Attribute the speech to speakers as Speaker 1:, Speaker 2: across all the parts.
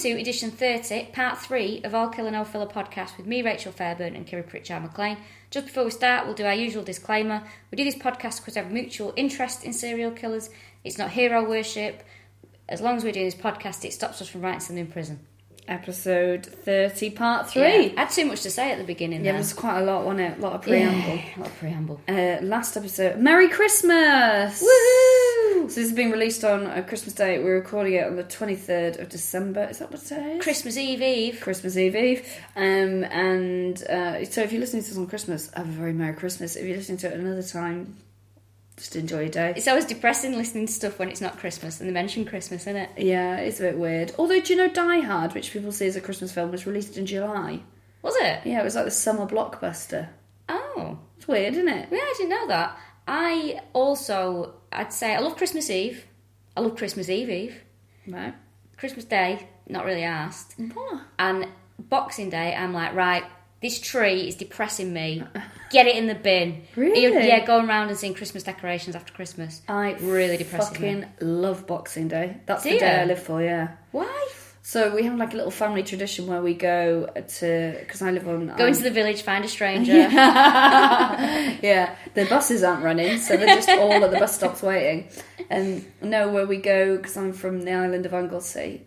Speaker 1: to edition 30, part 3 of our Killa No Filla podcast with me, Rachel Fairburn, and Kiri Pritchard McLean. Just before we start, we'll do our usual disclaimer. We do this podcast because we have a mutual interest in serial killers. It's not hero worship. As long as we're doing this podcast, it stops us from writing something in prison.
Speaker 2: Episode 30, part 3.
Speaker 1: Yeah, I had too much to say at the beginning.
Speaker 2: Yeah, there was quite a lot, wasn't it? A lot of preamble.
Speaker 1: Yeah, a lot of preamble.
Speaker 2: Last episode, Merry Christmas!
Speaker 1: Woohoo!
Speaker 2: So this has been released on Christmas Day. We're recording it on the 23rd of December. Is that what today is?
Speaker 1: Christmas Eve.
Speaker 2: Christmas Eve. So if you're listening to this on Christmas, have a very Merry Christmas. If you're listening to it another time, just enjoy your day.
Speaker 1: It's always depressing listening to stuff when it's not Christmas and they mention Christmas, isn't it?
Speaker 2: Yeah, it's a bit weird. Although, do you know Die Hard, which people see as a Christmas film, was released in July?
Speaker 1: Was it?
Speaker 2: Yeah, it was like the summer blockbuster.
Speaker 1: Oh.
Speaker 2: It's weird, isn't it?
Speaker 1: Yeah, I didn't know that. I'd say I love Christmas Eve. I love Christmas Eve.
Speaker 2: Right.
Speaker 1: Christmas Day, not really asked.
Speaker 2: What?
Speaker 1: And Boxing Day, I'm like, right, this tree is depressing me. Get it in the bin.
Speaker 2: Really?
Speaker 1: Yeah, going around and seeing Christmas decorations after Christmas. Really depressing
Speaker 2: fucking
Speaker 1: me.
Speaker 2: love Boxing Day. That's
Speaker 1: Do
Speaker 2: the day
Speaker 1: you?
Speaker 2: I live for, yeah.
Speaker 1: Why?
Speaker 2: So we have like a little family tradition where we go to, because I live on...
Speaker 1: Go into the village, find a stranger.
Speaker 2: Yeah, the buses aren't running, so they're just all at the bus stops waiting. And where we go, because I'm from the island of Anglesey,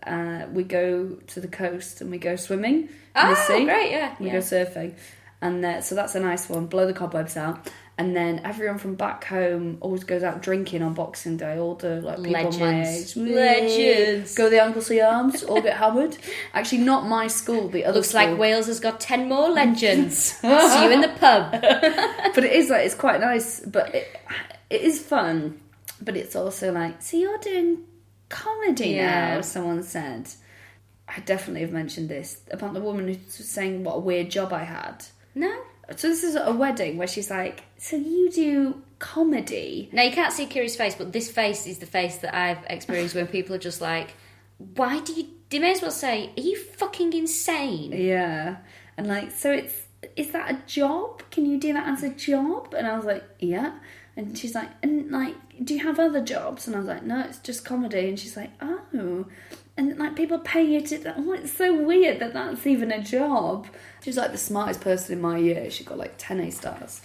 Speaker 2: we go to the coast and we go swimming in the sea.
Speaker 1: Great, yeah.
Speaker 2: We go surfing. And so that's a nice one, blow the cobwebs out. And then everyone from back home always goes out drinking on Boxing Day. All the people my age.
Speaker 1: Legends.
Speaker 2: Go to the Anglesey Arms, all get hammered. Actually, not my school, the other
Speaker 1: Looks
Speaker 2: school.
Speaker 1: like Wales has got 10 more legends. See you in the pub.
Speaker 2: But it is it's quite nice, but it is fun. But it's also like, so you're doing comedy now, someone said. I definitely have mentioned this about the woman who was saying what a weird job I had.
Speaker 1: No.
Speaker 2: So this is a wedding where she's like, so you do comedy?
Speaker 1: Now, you can't see Kiri's face, but this face is the face that I've experienced when people are just like, why do you... They may as well say, are you fucking insane?
Speaker 2: Yeah. And like, so is that a job? Can you do that as a job? And I was like, yeah. And she's like, and like, do you have other jobs? And I was like, no, it's just comedy. And she's like, oh. And like, people pay you to... Oh, it's so weird that that's even a job. She's like the smartest person in my year. She got like 10 A stars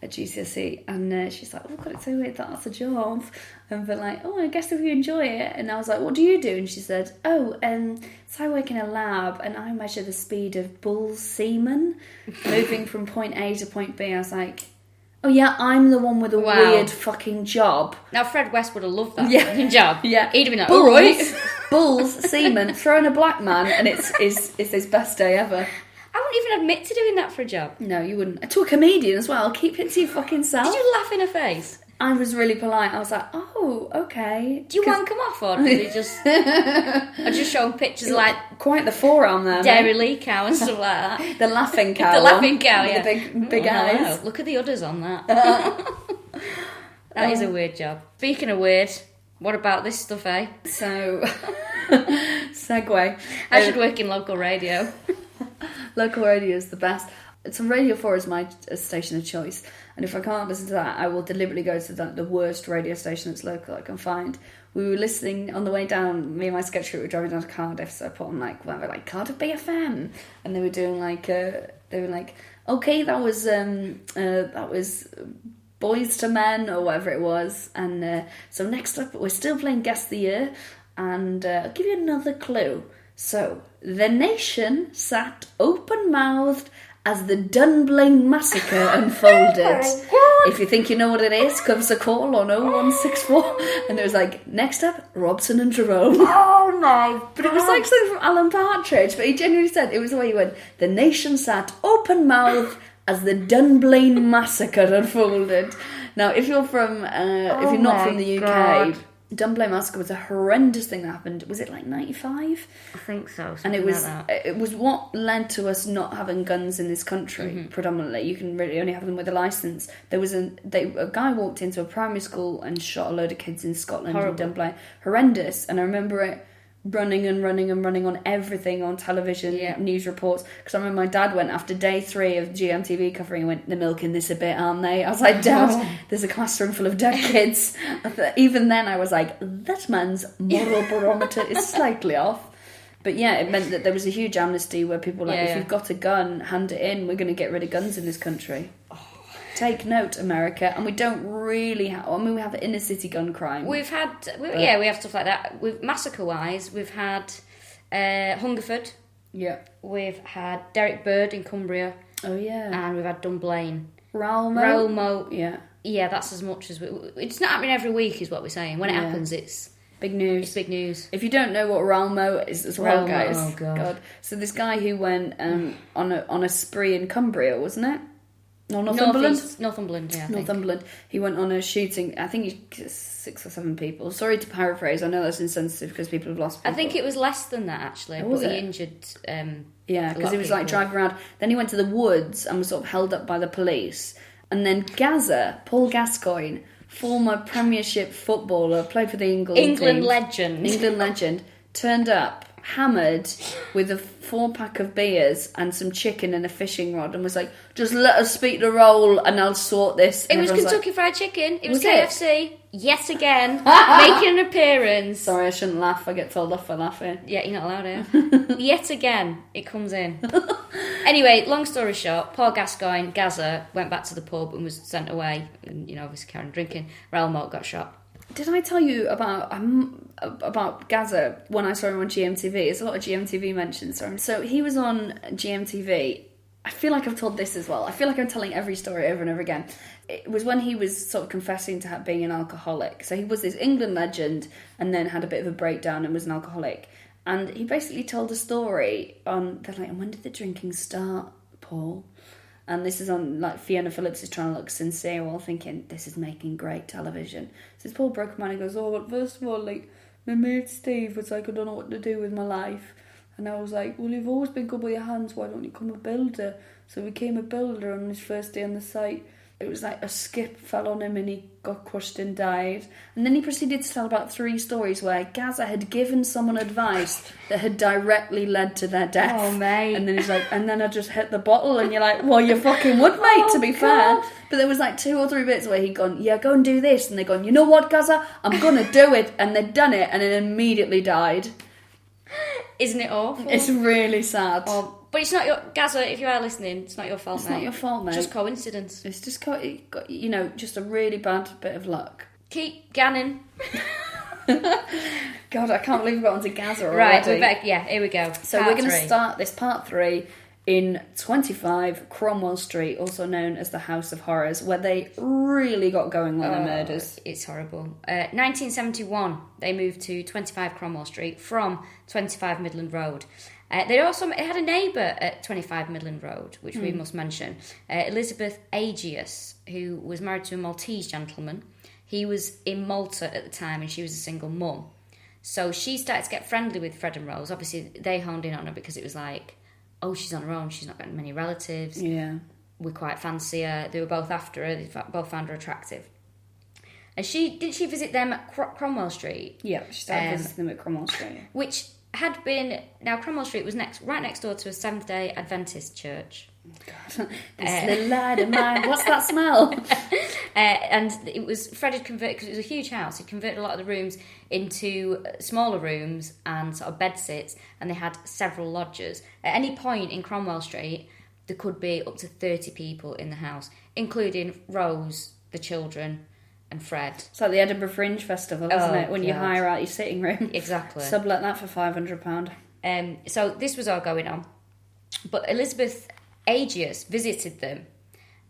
Speaker 2: at GCSE. And she's like, oh God, it's so weird that that's a job. And they're like, oh, I guess if you enjoy it. And I was like, what do you do? And she said, so I work in a lab and I measure the speed of bull semen moving from point A to point B. I was like... Oh yeah, I'm the one with a weird fucking job.
Speaker 1: Now Fred West would have loved that fucking job.
Speaker 2: Yeah,
Speaker 1: he'd have been like,
Speaker 2: bulls,
Speaker 1: all right.
Speaker 2: Bulls, semen, throwing a black man, and it's his best day ever.
Speaker 1: I wouldn't even admit to doing that for a job.
Speaker 2: No, you wouldn't. To a comedian as well. Keep it to your fucking self.
Speaker 1: Did you laugh in her face?
Speaker 2: I was really polite. I was like, oh, okay.
Speaker 1: Do you want to come off, or did you just... I just showing pictures like...
Speaker 2: Quite the forearm there.
Speaker 1: Dairy Lee cow and stuff like that.
Speaker 2: The laughing cow.
Speaker 1: The laughing cow, yeah.
Speaker 2: The big eyes.
Speaker 1: Look at the udders on that. That is a weird job. Speaking of weird, what about this stuff, eh?
Speaker 2: So, segue.
Speaker 1: I should work in local radio.
Speaker 2: Local radio is the best. So Radio 4 is my station of choice. And if I can't listen to that, I will deliberately go to the worst radio station that's local I can find. We were listening on the way down, me and my sketch group were driving down to Cardiff, so I put on like Cardiff BFM. And they were doing okay, that was Boys to Men or whatever it was. And so next up, we're still playing Guess the Year. And I'll give you another clue. So, the nation sat open-mouthed as the Dunblane massacre unfolded. If you think you know what it is, give us a call on 0164. And it was like, next up, Robson and Jerome.
Speaker 1: Oh my God.
Speaker 2: But it was like something from Alan Partridge. But he genuinely said, it was the way he went, the nation sat open-mouthed as the Dunblane massacre unfolded. Now, if you're from, if you're not from the UK...
Speaker 1: God.
Speaker 2: Dunblane Massacre was a horrendous thing that happened. Was it like 95?
Speaker 1: I think so.
Speaker 2: And it was what led to us not having guns in this country predominantly. You can really only have them with a license. There was a guy walked into a primary school and shot a load of kids in Scotland.
Speaker 1: Horrible.
Speaker 2: In Dunblane. Horrendous. And I remember it running on everything on television, news reports. Because I remember my dad went after day 3 of GMTV covering and went, they're milking this a bit, aren't they? I was like, Dad, there's a classroom full of dead kids. Even then I was like, that man's moral barometer is slightly off. But yeah, it meant that there was a huge amnesty where people were like,
Speaker 1: Yeah,
Speaker 2: if
Speaker 1: yeah.
Speaker 2: you've got a gun, hand it in. We're going to get rid of guns in this country. Take note, America. And we don't really have... I mean, we have inner city gun crime.
Speaker 1: We have stuff like that. Massacre-wise, we've had Hungerford.
Speaker 2: Yeah.
Speaker 1: We've had Derek Bird in Cumbria.
Speaker 2: Oh, yeah.
Speaker 1: And we've had Dunblane.
Speaker 2: Ralmo. Yeah.
Speaker 1: Yeah, that's as much as... It's not happening every week, is what we're saying. When it happens, it's...
Speaker 2: Big news.
Speaker 1: It's big news.
Speaker 2: If you don't know what Ralmo is as well, guys.
Speaker 1: Oh, God.
Speaker 2: So this guy who went on a spree in Cumbria, wasn't it? No, Northumberland?
Speaker 1: Northumberland, yeah.
Speaker 2: Northumberland. He went on a shooting, I think he 6 or 7 people. Sorry to paraphrase, I know that's insensitive because people have lost people.
Speaker 1: I think it was less than that, actually.
Speaker 2: Was
Speaker 1: but
Speaker 2: it?
Speaker 1: he injured
Speaker 2: yeah, because he was like driving around. Then he went to the woods and was sort of held up by the police. And then Gaza, Paul Gascoigne, former Premiership footballer, played for the England legend, turned up, hammered, with a 4-pack of beers and some chicken and a fishing rod, and was like, just let us speak the role and I'll sort this. And
Speaker 1: it was Kentucky
Speaker 2: like,
Speaker 1: Fried Chicken. It was
Speaker 2: Was
Speaker 1: KFC, yet again, making an appearance.
Speaker 2: Sorry, I shouldn't laugh. I get told off for laughing.
Speaker 1: Yeah, you're not allowed here. Yet again, it comes in. Anyway, long story short, Paul Gascoigne, Gaza, went back to the pub and was sent away, and, obviously carrying drinking. Raoul Moat got shot.
Speaker 2: Did I tell you about Gaza when I saw him on GMTV? There's a lot of GMTV mentions. So he was on GMTV. I feel like I've told this as well. I feel like I'm telling every story over and over again. It was when he was sort of confessing to being an alcoholic. So he was this England legend and then had a bit of a breakdown and was an alcoholic. And he basically told a story on... They're like, and when did the drinking start, Paul? And this is on, like, Fiona Phillips is trying to look sincere while thinking, this is making great television. So this Paul Brookman, he goes, well, first of all, like, my mate Steve was like, I don't know what to do with my life. And I was like, well, you've always been good with your hands, why don't you become a builder? So he became a builder on his first day on the site. It was like a skip fell on him and he got crushed and died. And then he proceeded to tell about 3 stories where Gaza had given someone advice that had directly led to their death.
Speaker 1: Oh, mate.
Speaker 2: And then he's like, and then I just hit the bottle. And you're like, well, you fucking would, mate, to be fair. But there was like 2 or 3 bits where he'd gone, yeah, go and do this. And they'd gone, you know what, Gaza? I'm going to do it. And they'd done it and then immediately died.
Speaker 1: Isn't it awful?
Speaker 2: It's really sad.
Speaker 1: Oh, but it's not your... Gaza, if you are listening, it's not your fault,
Speaker 2: It's
Speaker 1: mate.
Speaker 2: not your fault, mate.
Speaker 1: Just coincidence.
Speaker 2: It's just got, just a really bad bit of luck.
Speaker 1: Keep ganning.
Speaker 2: God, I can't believe we got onto Gaza already.
Speaker 1: Right, we're back. Yeah, here we go.
Speaker 2: So we're going to start this part 3 in 25 Cromwell Street, also known as the House of Horrors, where they really got going on their murders.
Speaker 1: It's horrible. 1971, they moved to 25 Cromwell Street from 25 Midland Road. They had a neighbour at 25 Midland Road, which we must mention, Elizabeth Agius, who was married to a Maltese gentleman. He was in Malta at the time and she was a single mum. So she started to get friendly with Fred and Rose. Obviously, they honed in on her because it was like, oh, she's on her own, she's not got many relatives.
Speaker 2: Yeah.
Speaker 1: We quite fancy her. They were both after her, they both found her attractive. And didn't she visit them at Cromwell Street?
Speaker 2: Yeah, she started visiting them at Cromwell Street.
Speaker 1: Which had been... Now, Cromwell Street was right next door to a Seventh-day Adventist church.
Speaker 2: God, this little lad of mine, what's that smell?
Speaker 1: And it was... Fred had converted... Because it was a huge house. He converted a lot of the rooms into smaller rooms and sort of bedsits, and they had several lodgers. At any point in Cromwell Street, there could be up to 30 people in the house, including Rose, the children... and Fred.
Speaker 2: It's like the Edinburgh Fringe Festival, isn't it? When you hire out your sitting room.
Speaker 1: Exactly.
Speaker 2: Sublet that for £500.
Speaker 1: So this was all going on. But Elizabeth Agius visited them,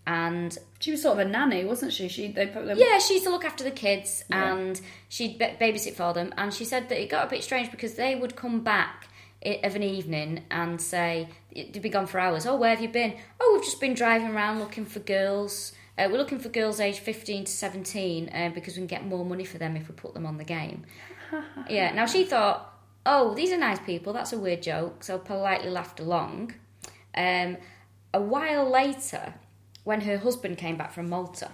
Speaker 1: and...
Speaker 2: She was sort of a nanny, wasn't she?
Speaker 1: Yeah, she used to look after the kids, and she'd babysit for them, and she said that it got a bit strange because they would come back of an evening and say, they'd be gone for hours, oh, where have you been? Oh, we've just been driving around looking for girls... we're looking for girls aged 15 to 17 because we can get more money for them if we put them on the game. Yeah, now she thought, oh, these are nice people, that's a weird joke, so politely laughed along. A while later, when her husband came back from Malta,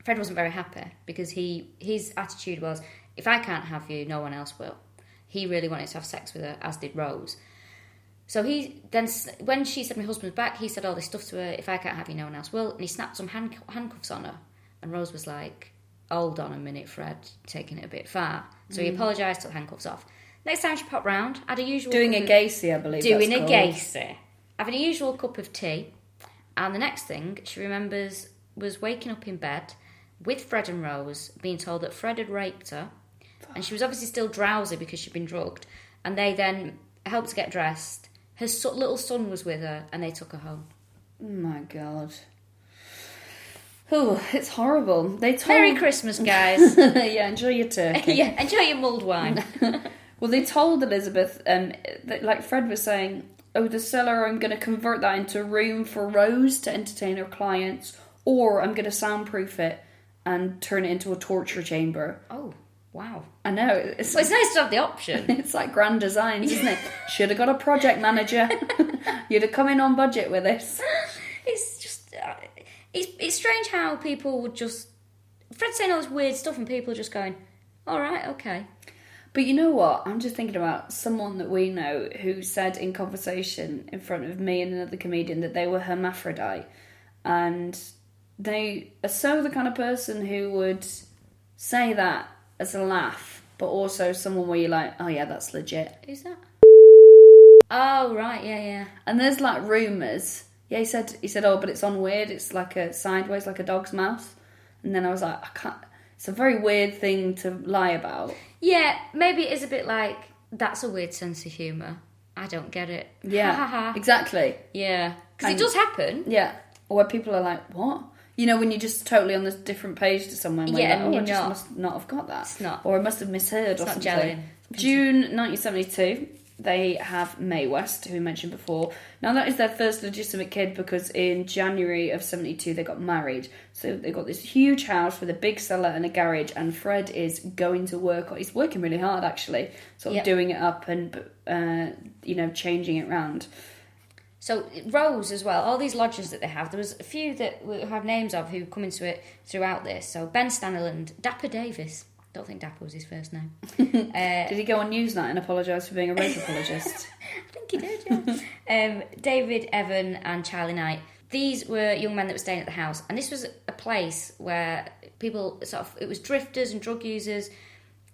Speaker 1: Fred wasn't very happy because his attitude was, if I can't have you, no one else will. He really wanted to have sex with her, as did Rose. So he then, when she said my husband's back, he said all this stuff to her, if I can't have you, no one else will. And he snapped some handcuffs on her. And Rose was like, hold on a minute, Fred, taking it a bit far. So he apologised, took the handcuffs off. Next time she popped round, had a usual...
Speaker 2: Doing a Gacy, I believe
Speaker 1: Doing
Speaker 2: that's
Speaker 1: a
Speaker 2: called.
Speaker 1: Gacy. Having a usual cup of tea. And the next thing she remembers was waking up in bed with Fred and Rose, being told that Fred had raped her. And she was obviously still drowsy because she'd been drugged. And they then helped her get dressed. Her little son was with her, and they took her home.
Speaker 2: Oh my God. Oh, it's horrible.
Speaker 1: Merry Christmas, guys.
Speaker 2: Yeah, enjoy your turkey.
Speaker 1: Yeah, enjoy your mulled wine.
Speaker 2: Well, they told Elizabeth, that, like Fred was saying, oh, the cellar, I'm going to convert that into a room for Rose to entertain her clients, or I'm going to soundproof it and turn it into a torture chamber.
Speaker 1: Oh, wow.
Speaker 2: I know.
Speaker 1: It's nice to have the option.
Speaker 2: It's like grand designs, isn't it? Should have got a project manager. You'd have come in on budget with this.
Speaker 1: It's just... It's strange how people would just... Fred's saying all this weird stuff and people are just going, all right, okay.
Speaker 2: But you know what? I'm just thinking about someone that we know who said in conversation in front of me and another comedian that they were hermaphrodite. And they are so the kind of person who would say that as a laugh, but also someone where you're like, oh yeah, that's legit.
Speaker 1: Who's that? Oh, right, yeah.
Speaker 2: And there's like rumours. Yeah, he said, oh, but it's on weird. It's like a sideways, like a dog's mouth. And then I was like, I can't. It's a very weird thing to lie about.
Speaker 1: Yeah, maybe it is a bit like, that's a weird sense of humour. I don't get it.
Speaker 2: Yeah, exactly.
Speaker 1: Yeah, because it does happen.
Speaker 2: Yeah, or where people are like, what? You know, when you're just totally on this different page to someone. Where
Speaker 1: Yeah,
Speaker 2: you're like,
Speaker 1: and
Speaker 2: I
Speaker 1: you're
Speaker 2: must not have got that.
Speaker 1: It's not.
Speaker 2: Or I must have misheard
Speaker 1: It's
Speaker 2: or
Speaker 1: not
Speaker 2: something.
Speaker 1: gelling.
Speaker 2: June 1972, they have Mae West, who we mentioned before. Now, that is their first legitimate kid because in January of 72, they got married. So they've got this huge house with a big cellar and a garage, and Fred is going to work. He's working really hard, actually, sort of doing it up and, changing it round.
Speaker 1: So Rose as well, all these lodgers that they have, there was a few that we have names of who come into it throughout this. So Ben Stannerland, Dapper Davis. Don't think Dapper was his first name.
Speaker 2: Did he go on Newsnight and apologise for being a rape apologist?
Speaker 1: I think he did, yeah. David, Evan and Charlie Knight. These were young men that were staying at the house. And this was a place where people it was drifters and drug users.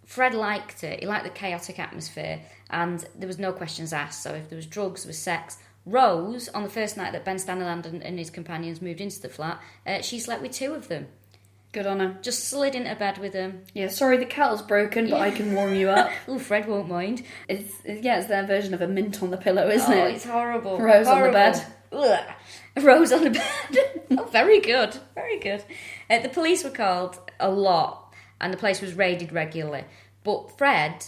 Speaker 1: Fred liked it. He liked the chaotic atmosphere. And there was no questions asked. So if there was drugs, there was sex. Rose, on the first night that Ben Stannerland and his companions moved into the flat, she slept with two of them.
Speaker 2: Good on her.
Speaker 1: Just slid into bed with them.
Speaker 2: Yeah, sorry the kettle's broken, but I can warm you up.
Speaker 1: Oh, Fred won't mind.
Speaker 2: It's their version of a mint on the pillow, isn't it?
Speaker 1: Oh, it's horrible.
Speaker 2: Rose on the bed.
Speaker 1: Ugh. Rose on the bed. Oh, very good. Very good. The police were called a lot, and the place was raided regularly. But Fred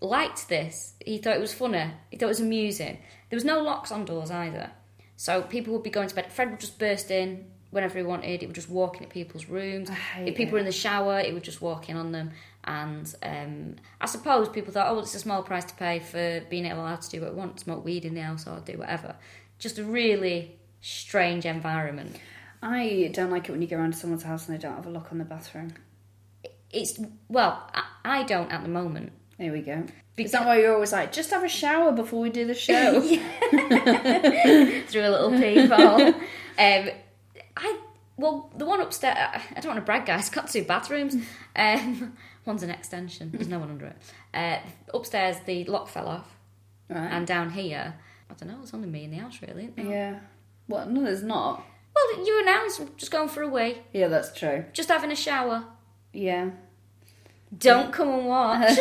Speaker 1: liked this. He thought it was funny. He thought it was amusing. There was no locks on doors either. So people would be going to bed. Fred would just burst in whenever he wanted. He would just walk in at people's rooms. If people were in the shower, he would just walk in on them. And I suppose people thought, it's a small price to pay for being allowed to do what we want, smoke weed in the house or do whatever. Just a really strange environment.
Speaker 2: I don't like it when you go around to someone's house and they don't have a lock on the bathroom.
Speaker 1: I don't at the moment.
Speaker 2: There we go. Is that why you're always like, just have a shower before we do the show?
Speaker 1: Through a little peephole. The one upstairs, I don't want to brag, guys, it's got two bathrooms. One's an extension, there's no one under it. Upstairs, the lock fell off.
Speaker 2: Right.
Speaker 1: And down here, I don't know, it's only me in the house, really, isn't it?
Speaker 2: Yeah. Well, no, there's not.
Speaker 1: Well, you announced just going for a wee.
Speaker 2: Yeah, that's true.
Speaker 1: Just having a shower.
Speaker 2: Yeah.
Speaker 1: Don't come and watch.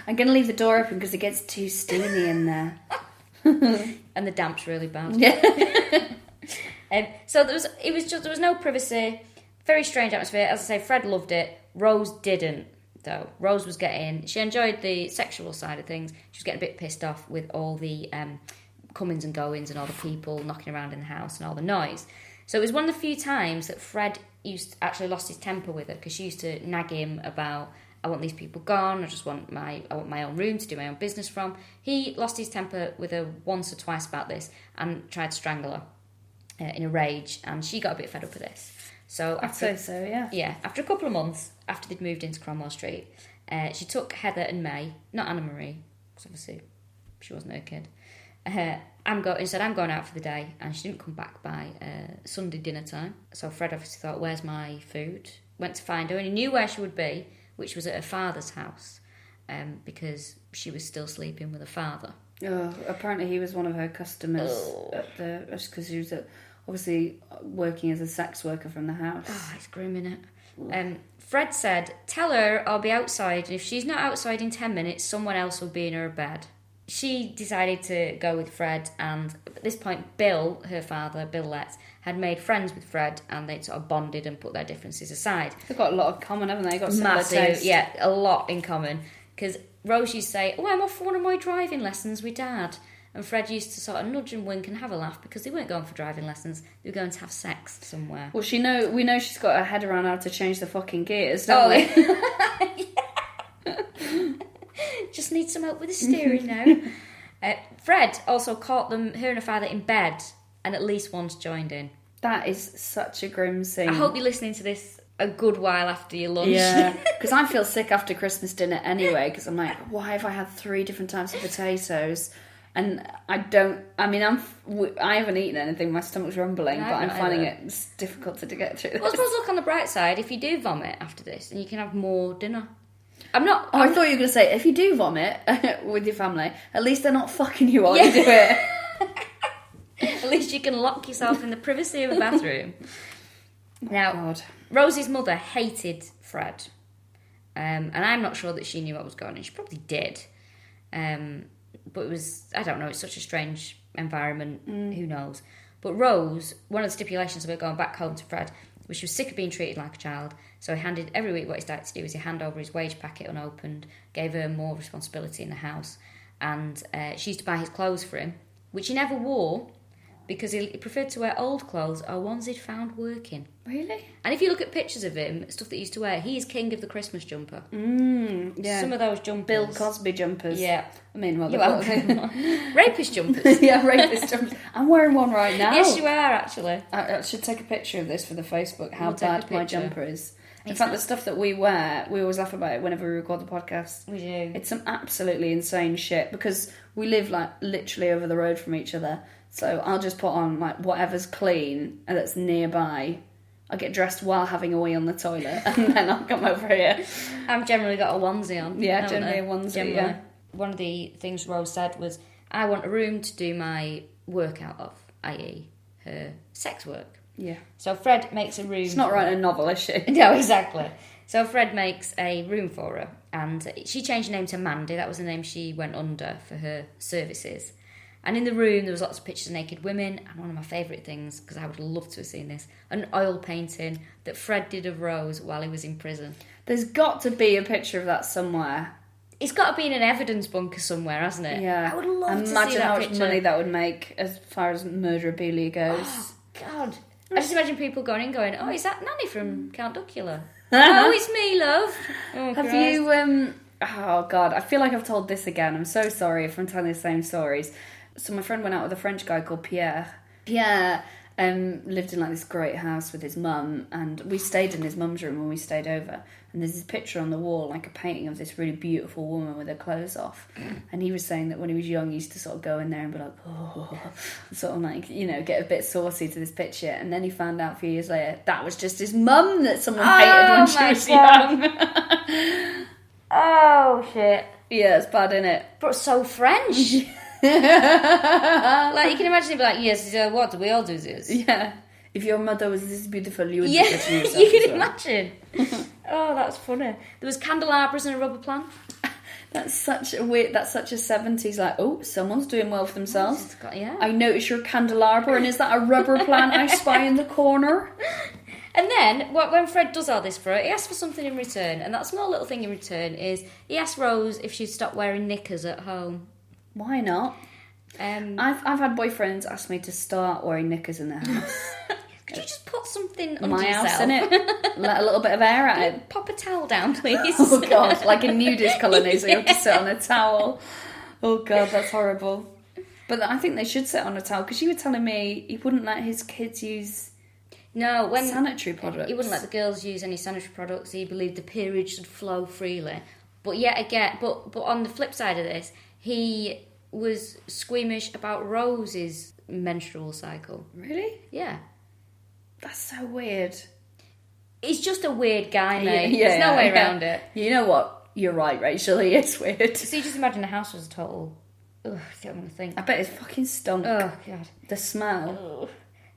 Speaker 2: I'm going to leave the door open because it gets too steamy in there.
Speaker 1: And the damp's really bad.
Speaker 2: Yeah.
Speaker 1: So there was no privacy. Very strange atmosphere. As I say, Fred loved it. Rose didn't, though. Rose was she enjoyed the sexual side of things. She was getting a bit pissed off with all the comings and goings and all the people knocking around in the house and all the noise. So it was one of the few times that Fred actually lost his temper with her because she used to nag him about, I want these people gone, I want my own room to do my own business from. He lost his temper with her once or twice about this and tried to strangle her in a rage, and she got a bit fed up with this. So
Speaker 2: I'd say so, yeah.
Speaker 1: Yeah, after a couple of months, after they'd moved into Cromwell Street, she took Heather and May, not Anna Marie, because obviously she wasn't her kid. I'm going out for the day, and she didn't come back by Sunday dinner time. So Fred obviously thought, where's my food? Went to find her, and he knew where she would be, which was at her father's house. because she was still sleeping with her father.
Speaker 2: Oh, apparently he was one of her customers because she was obviously working as a sex worker from the house.
Speaker 1: Oh, it's grim, isn't it? Fred said, "Tell her I'll be outside, and if she's not outside in 10 minutes, someone else will be in her bed." She decided to go with Fred, and at this point, Bill, her father, Bill Letts, had made friends with Fred, and they'd sort of bonded and put their differences aside.
Speaker 2: They've got a lot in common, haven't they? Got similar
Speaker 1: Massive,
Speaker 2: taste.
Speaker 1: yeah, a lot in common. Because Rose used to say, "Oh, I'm off for one of my driving lessons with Dad." And Fred used to sort of nudge and wink and have a laugh because they weren't going for driving lessons. They were going to have sex somewhere.
Speaker 2: Well, we know she's got her head around how to change the fucking gears, don't we?
Speaker 1: Just need some help with the steering now. Fred also caught her and her father in bed, and at least once joined in.
Speaker 2: That is such a grim scene.
Speaker 1: I hope you're listening to this a good while after your lunch.
Speaker 2: Yeah, because I feel sick after Christmas dinner anyway, because I'm like, why have I had 3 different types of potatoes? And I haven't eaten anything, my stomach's rumbling, but I'm finding it difficult to get through this.
Speaker 1: Well, I suppose look on the bright side, if you do vomit after this, then you can have more dinner. I thought you were going
Speaker 2: to say, if you do vomit with your family, at least they're not fucking you while you do it.
Speaker 1: At least you can lock yourself in the privacy of a bathroom. Now,
Speaker 2: God.
Speaker 1: Rosie's mother hated Fred. And I'm not sure that she knew what was going on. She probably did. But it was, I don't know, it's such a strange environment. Who knows? But Rose, one of the stipulations of her going back home to Fred was she was sick of being treated like a child. So he handed, every week what he started to do is he hand over his wage packet unopened, gave her more responsibility in the house. And she used to buy his clothes for him, which he never wore because he preferred to wear old clothes or ones he'd found working.
Speaker 2: Really?
Speaker 1: And if you look at pictures of him, stuff that he used to wear, he is king of the Christmas jumper.
Speaker 2: Yeah.
Speaker 1: Some of those jumpers.
Speaker 2: Bill Cosby jumpers.
Speaker 1: Yeah.
Speaker 2: I mean, well,
Speaker 1: rapist jumpers.
Speaker 2: Yeah, rapist jumpers. I'm wearing one right now.
Speaker 1: Yes, you are, actually.
Speaker 2: I should take a picture of this for the Facebook, how bad my jumper is. In fact, the stuff that we wear, we always laugh about it whenever we record the podcast.
Speaker 1: We do.
Speaker 2: It's some absolutely insane shit because we live like literally over the road from each other. So I'll just put on like whatever's clean and that's nearby. I'll get dressed while having a wee on the toilet and then I'll come over here.
Speaker 1: I've generally got a onesie on.
Speaker 2: Yeah, generally a onesie, yeah.
Speaker 1: One of the things Rose said was, I want a room to do my work out of, i.e. her sex work.
Speaker 2: Yeah.
Speaker 1: So Fred makes a room.
Speaker 2: She's not writing a novel, is she?
Speaker 1: No, exactly. So Fred makes a room for her and she changed her name to Mandy. That was the name she went under for her services. And in the room, there was lots of pictures of naked women. And one of my favourite things, because I would love to have seen this, an oil painting that Fred did of Rose while he was in prison.
Speaker 2: There's got to be a picture of that somewhere.
Speaker 1: It's got to be in an evidence bunker somewhere, hasn't it?
Speaker 2: Yeah.
Speaker 1: I would love to see that
Speaker 2: Imagine how much
Speaker 1: picture.
Speaker 2: Money that would make as far as murderabilia goes.
Speaker 1: Oh, God. I just imagine people going in going, oh, is that Nanny from Count Duckula? Oh, it's me, love. Oh,
Speaker 2: Have
Speaker 1: Christ.
Speaker 2: you... Oh, God. I feel like I've told this again. I'm so sorry if I'm telling the same stories. So my friend went out with a French guy called Pierre. Pierre lived in like this great house with his mum, and we stayed in his mum's room when we stayed over. And there's this picture on the wall, like a painting of this really beautiful woman with her clothes off. And he was saying that when he was young, he used to sort of go in there and be like, oh, sort of like, you know, get a bit saucy to this picture. And then he found out a few years later that was just his mum that someone painted when she was young.
Speaker 1: Oh, shit.
Speaker 2: Yeah, it's bad, innit?
Speaker 1: But so French. Like, you can imagine him be like, yes, what do we all do this?
Speaker 2: Yeah. If your mother was this beautiful, you would be
Speaker 1: Yeah,
Speaker 2: touching yourself.
Speaker 1: you can
Speaker 2: as well.
Speaker 1: imagine. Oh, that's funny. There was candelabras and a rubber plant.
Speaker 2: That's such a 70s, like, oh, someone's doing well for themselves.
Speaker 1: Yeah.
Speaker 2: I notice your candelabra, and is that a rubber plant I spy in the corner?
Speaker 1: And then, when Fred does all this for her, he asks for something in return. And that small little thing in return is, he asked Rose if she'd stop wearing knickers at home.
Speaker 2: Why not? I've had boyfriends ask me to start wearing knickers in the house.
Speaker 1: Could you just put something under
Speaker 2: My
Speaker 1: yourself?
Speaker 2: house, innit? Let a little bit of air at it.
Speaker 1: Pop a towel down, please.
Speaker 2: Oh, God, like a nudist colony, so you have to sit on a towel. Oh, God, that's horrible. But I think they should sit on a towel, because you were telling me he wouldn't let his kids use sanitary products.
Speaker 1: He wouldn't let the girls use any sanitary products. He believed the period should flow freely. But yet again, but on the flip side of this, he was squeamish about Rose's menstrual cycle.
Speaker 2: Really?
Speaker 1: Yeah.
Speaker 2: That's so weird.
Speaker 1: He's just a weird guy, mate.
Speaker 2: Yeah,
Speaker 1: There's no way around it.
Speaker 2: You know what? you're right, Rachel, he is weird.
Speaker 1: So you just imagine the house was a total... Ugh, I don't want to think.
Speaker 2: I bet it's fucking stunk.
Speaker 1: Oh, God.
Speaker 2: The smell.
Speaker 1: Ugh.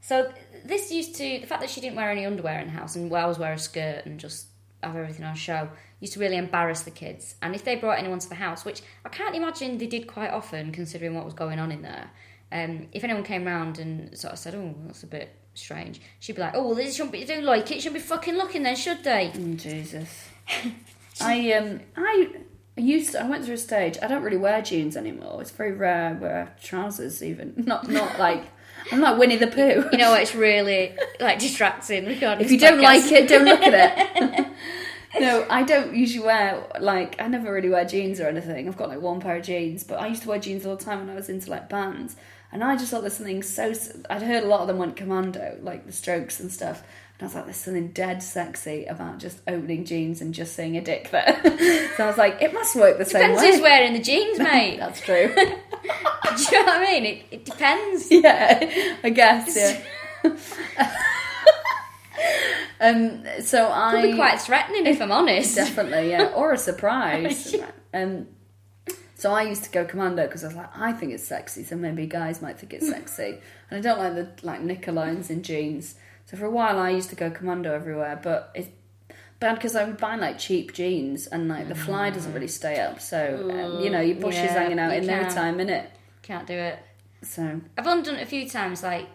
Speaker 1: So this used to... The fact that she didn't wear any underwear in the house and always wear a skirt and just have everything on show used to really embarrass the kids. And if they brought anyone to the house, which I can't imagine they did quite often considering what was going on in there, if anyone came round and sort of said, oh, that's a bit strange, she'd be like, oh, well, they shouldn't be doing like it, shouldn't be fucking looking then, should they?
Speaker 2: Jesus. I went through a stage, I don't really wear jeans anymore. It's very rare I wear trousers even. Not like, I'm like Winnie the Pooh.
Speaker 1: You know what, it's really like distracting.
Speaker 2: If you don't like it, don't look at it. No, I don't usually wear, like, I never really wear jeans or anything. I've got like one pair of jeans, but I used to wear jeans all the time when I was into like bands. And I just thought there's something I'd heard a lot of them went commando, like the Strokes and stuff. And I was like, there's something dead sexy about just opening jeans and just seeing a dick there. So I was like, it must work the same way.
Speaker 1: Depends who's wearing the jeans, mate.
Speaker 2: That's true.
Speaker 1: Do you know what I mean? It depends.
Speaker 2: Yeah, I guess, yeah. So
Speaker 1: Could be quite threatening if I'm honest.
Speaker 2: Definitely, yeah. Or a surprise. So I used to go commando because I was like, I think it's sexy, so maybe guys might think it's sexy. And I don't like the knicker lines in jeans. So for a while I used to go commando everywhere, but it's bad because I would buy like cheap jeans and like the fly doesn't really stay up. So, your bush is hanging out in no time, innit?
Speaker 1: Can't do it.
Speaker 2: So
Speaker 1: I've only done it a few times, like,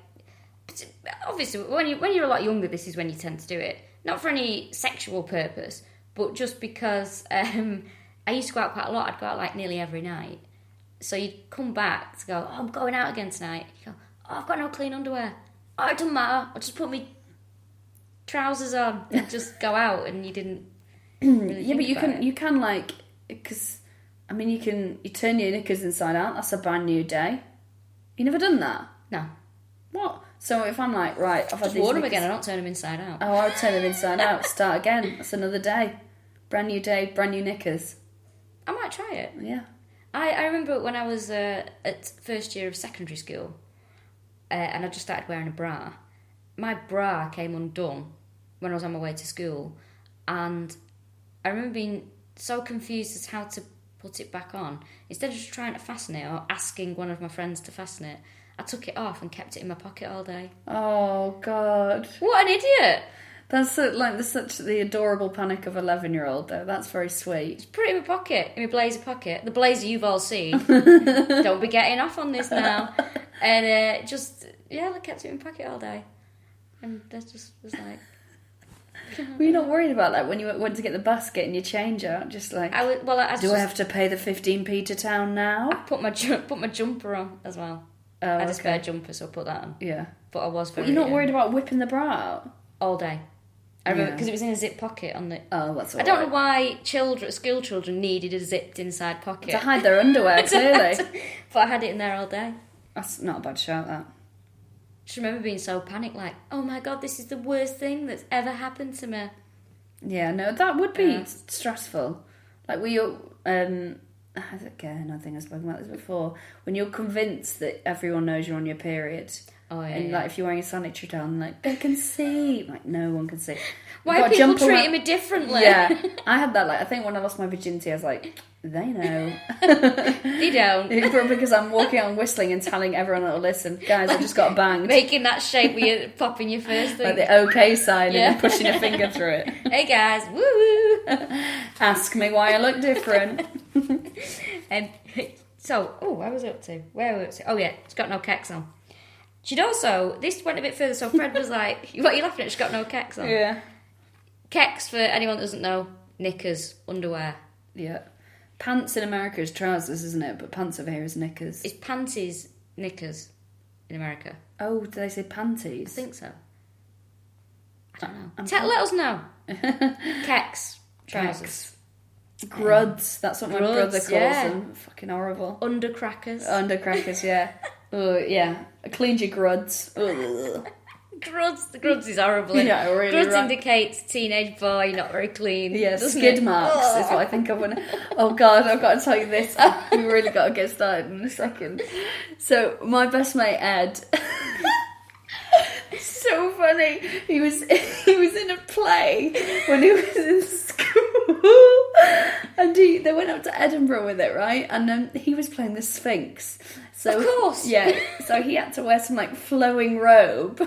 Speaker 1: obviously when you're a lot younger, this is when you tend to do it. Not for any sexual purpose, but just because I used to go out quite a lot. I'd go out like nearly every night. So you'd come back to go, oh, I'm going out again tonight. You go, oh, I've got no clean underwear. Oh, it doesn't matter. I'll just put my trousers on and just go out, and you didn't really
Speaker 2: yeah, but
Speaker 1: it.
Speaker 2: you can like, because, I mean, you turn your knickers inside out. That's a brand new day. You never done that?
Speaker 1: No.
Speaker 2: What? So if I'm like, right, I've had
Speaker 1: just
Speaker 2: these
Speaker 1: wear them
Speaker 2: knickers...
Speaker 1: again, I don't turn them inside out.
Speaker 2: Oh, I would turn them inside out. Start again. That's another day. Brand new day, brand new knickers.
Speaker 1: I might try it.
Speaker 2: Yeah.
Speaker 1: I remember when I was at first year of secondary school, and I just started wearing a bra. My bra came undone when I was on my way to school, and I remember being so confused as how to put it back on. Instead of just trying to fasten it or asking one of my friends to fasten it, I took it off and kept it in my pocket all day.
Speaker 2: Oh, God.
Speaker 1: What an idiot!
Speaker 2: That's such the adorable panic of 11-year-old, though. That's very sweet.
Speaker 1: Just put it in my pocket, in my blazer pocket. The blazer you've all seen. Don't be getting off on this now. And I kept it in my pocket all day. And that just was like...
Speaker 2: Were you not worried about that when you went to get the basket and your change out? Just like, I have to pay the 15p to town now?
Speaker 1: I put my jumper on as well.
Speaker 2: Oh,
Speaker 1: I had a spare jumper, so I put that on.
Speaker 2: Yeah.
Speaker 1: But I was very...
Speaker 2: But you're not worried about whipping the bra out?
Speaker 1: All day. I remember, because it was in a zip pocket on the...
Speaker 2: Oh, that's all
Speaker 1: I don't know why school children needed a zipped inside pocket.
Speaker 2: To hide their underwear, clearly.
Speaker 1: But I had it in there all day.
Speaker 2: That's not a bad shout, that.
Speaker 1: Just remember being so panicked, like, oh my God, this is the worst thing that's ever happened to me.
Speaker 2: Yeah, no, that would be stressful. Like, again, I think I've spoken about this before. When you're convinced that everyone knows you're on your period...
Speaker 1: Oh, yeah,
Speaker 2: and like if you're wearing a sanitary towel, like they can see, like no one can see.
Speaker 1: Why are people treating me differently?
Speaker 2: Yeah, I had that. Like I think when I lost my virginity, I was like, they know.
Speaker 1: They don't.
Speaker 2: Because I'm walking on whistling and telling everyone that'll listen, guys, I just got banged.
Speaker 1: Making that shape where you're popping your first thing,
Speaker 2: like the OK sign, and pushing your finger through it.
Speaker 1: Hey guys, woo woo.
Speaker 2: Ask me why I look different.
Speaker 1: So, where was I up to? Oh yeah, it's got no kecks on. She'd also, this went a bit further, so Fred was like, what are you laughing at? She's got no kecks on.
Speaker 2: Yeah.
Speaker 1: Kecks, for anyone that doesn't know, knickers, underwear.
Speaker 2: Yeah. Pants in America is trousers, isn't it? But pants over here is knickers.
Speaker 1: Is panties knickers in America?
Speaker 2: Oh, did they say panties?
Speaker 1: I think so. I don't know. Let us know. Kecks, trousers.
Speaker 2: Gruds, that's what my brother calls them. Fucking horrible.
Speaker 1: Undercrackers,
Speaker 2: yeah. Oh, yeah. I cleaned your gruds.
Speaker 1: Gruds. The gruds is horrible.
Speaker 2: Yeah, really.
Speaker 1: Gruds indicates teenage boy, not very clean.
Speaker 2: Yeah, skid marks is what I think of when... Oh, God, I've got to tell you this. We really got to get started in a second. So, my best mate, Ed... so funny. He was in a play when he was in school, and they went up to Edinburgh with it, right? And he was playing the Sphinx. So,
Speaker 1: of course.
Speaker 2: Yeah, so he had to wear some, like, flowing robe.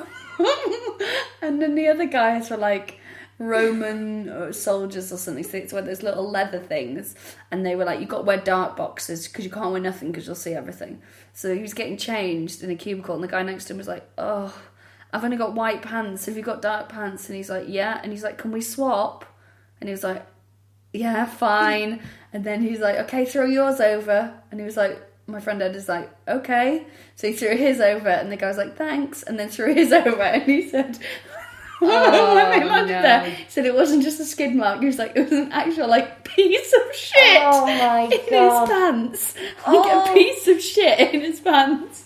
Speaker 2: And then the other guys were, like, Roman soldiers or something. So it's wear those little leather things. And they were like, you've got to wear dark boxes because you can't wear nothing because you'll see everything. So he was getting changed in a cubicle, and the guy next to him was like, oh, I've only got white pants. Have you got dark pants? And he's like, yeah. And he's like, can we swap? And he was like, yeah, fine. And then he's like, okay, throw yours over. And he was like, my friend Ed is like, okay. So he threw his over, and the guy was like, thanks. And then threw his over, and he said, when we landed there, he said it wasn't just a skid mark. He was like, it was an actual, like, piece of shit
Speaker 1: God.
Speaker 2: his pants. Like, a piece of shit in his pants.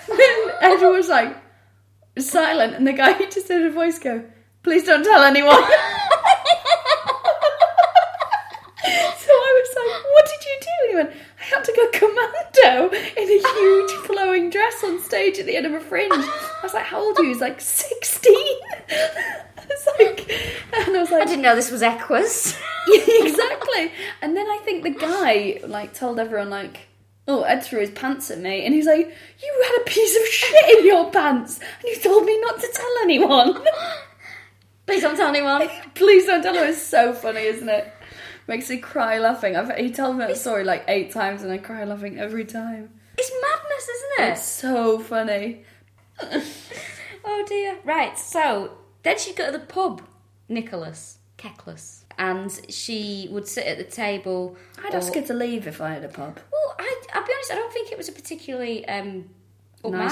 Speaker 2: And then everyone was like, silent, and the guy just heard a voice go, please don't tell anyone. So I was like, what did you do? And he went, I had to go commando in a huge flowing dress on stage at the Edinburgh Fringe. I was like, how old are you? He was like, 16. And I was like,
Speaker 1: I didn't know this was Equus.
Speaker 2: exactly. And then I think the guy, like, told everyone, like, oh, Ed threw his pants at me. And he's like, you had a piece of shit in your pants. And you told me not to tell anyone.
Speaker 1: Please don't tell anyone.
Speaker 2: Please don't tell anyone. It's so funny, isn't it? Makes me cry laughing. He told me that story like 8 times and I cry laughing every time.
Speaker 1: It's madness, isn't it?
Speaker 2: It's so funny.
Speaker 1: Oh dear. Right, so then she'd go to the pub, Nicholas, Keckless, and she would sit at the table.
Speaker 2: I'd ask her to leave if I had a pub.
Speaker 1: Well, I'll be honest, I don't think it was a particularly
Speaker 2: Nice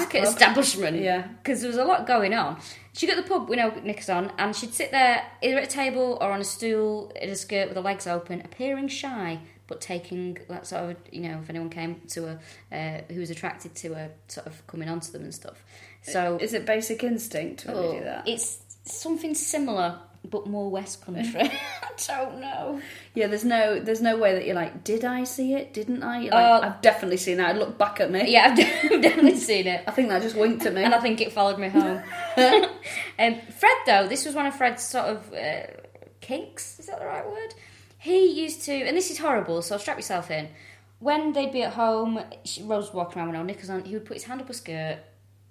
Speaker 1: upmarket
Speaker 2: pub.
Speaker 1: establishment.
Speaker 2: Yeah.
Speaker 1: Because there was a lot going on. She'd go to the pub, knickers on, and she'd sit there either at a table or on a stool in a skirt with her legs open, appearing shy, but taking that sort of, if anyone came to her who was attracted to her, sort of coming onto them and stuff. So
Speaker 2: is it Basic Instinct when they do that?
Speaker 1: It's something similar, but more West Country. I don't know.
Speaker 2: Yeah, there's no way that you're like, did I see it? Didn't I? You're like, I've definitely seen it. It looked back at me.
Speaker 1: Yeah, I've definitely seen it.
Speaker 2: I think that just winked at me.
Speaker 1: And I think it followed me home. Fred, though, this was one of Fred's sort of kinks. Is that the right word? He used to, and this is horrible, so strap yourself in. When they'd be at home, Rose was walking around with no knickers on, he would put his hand up her skirt,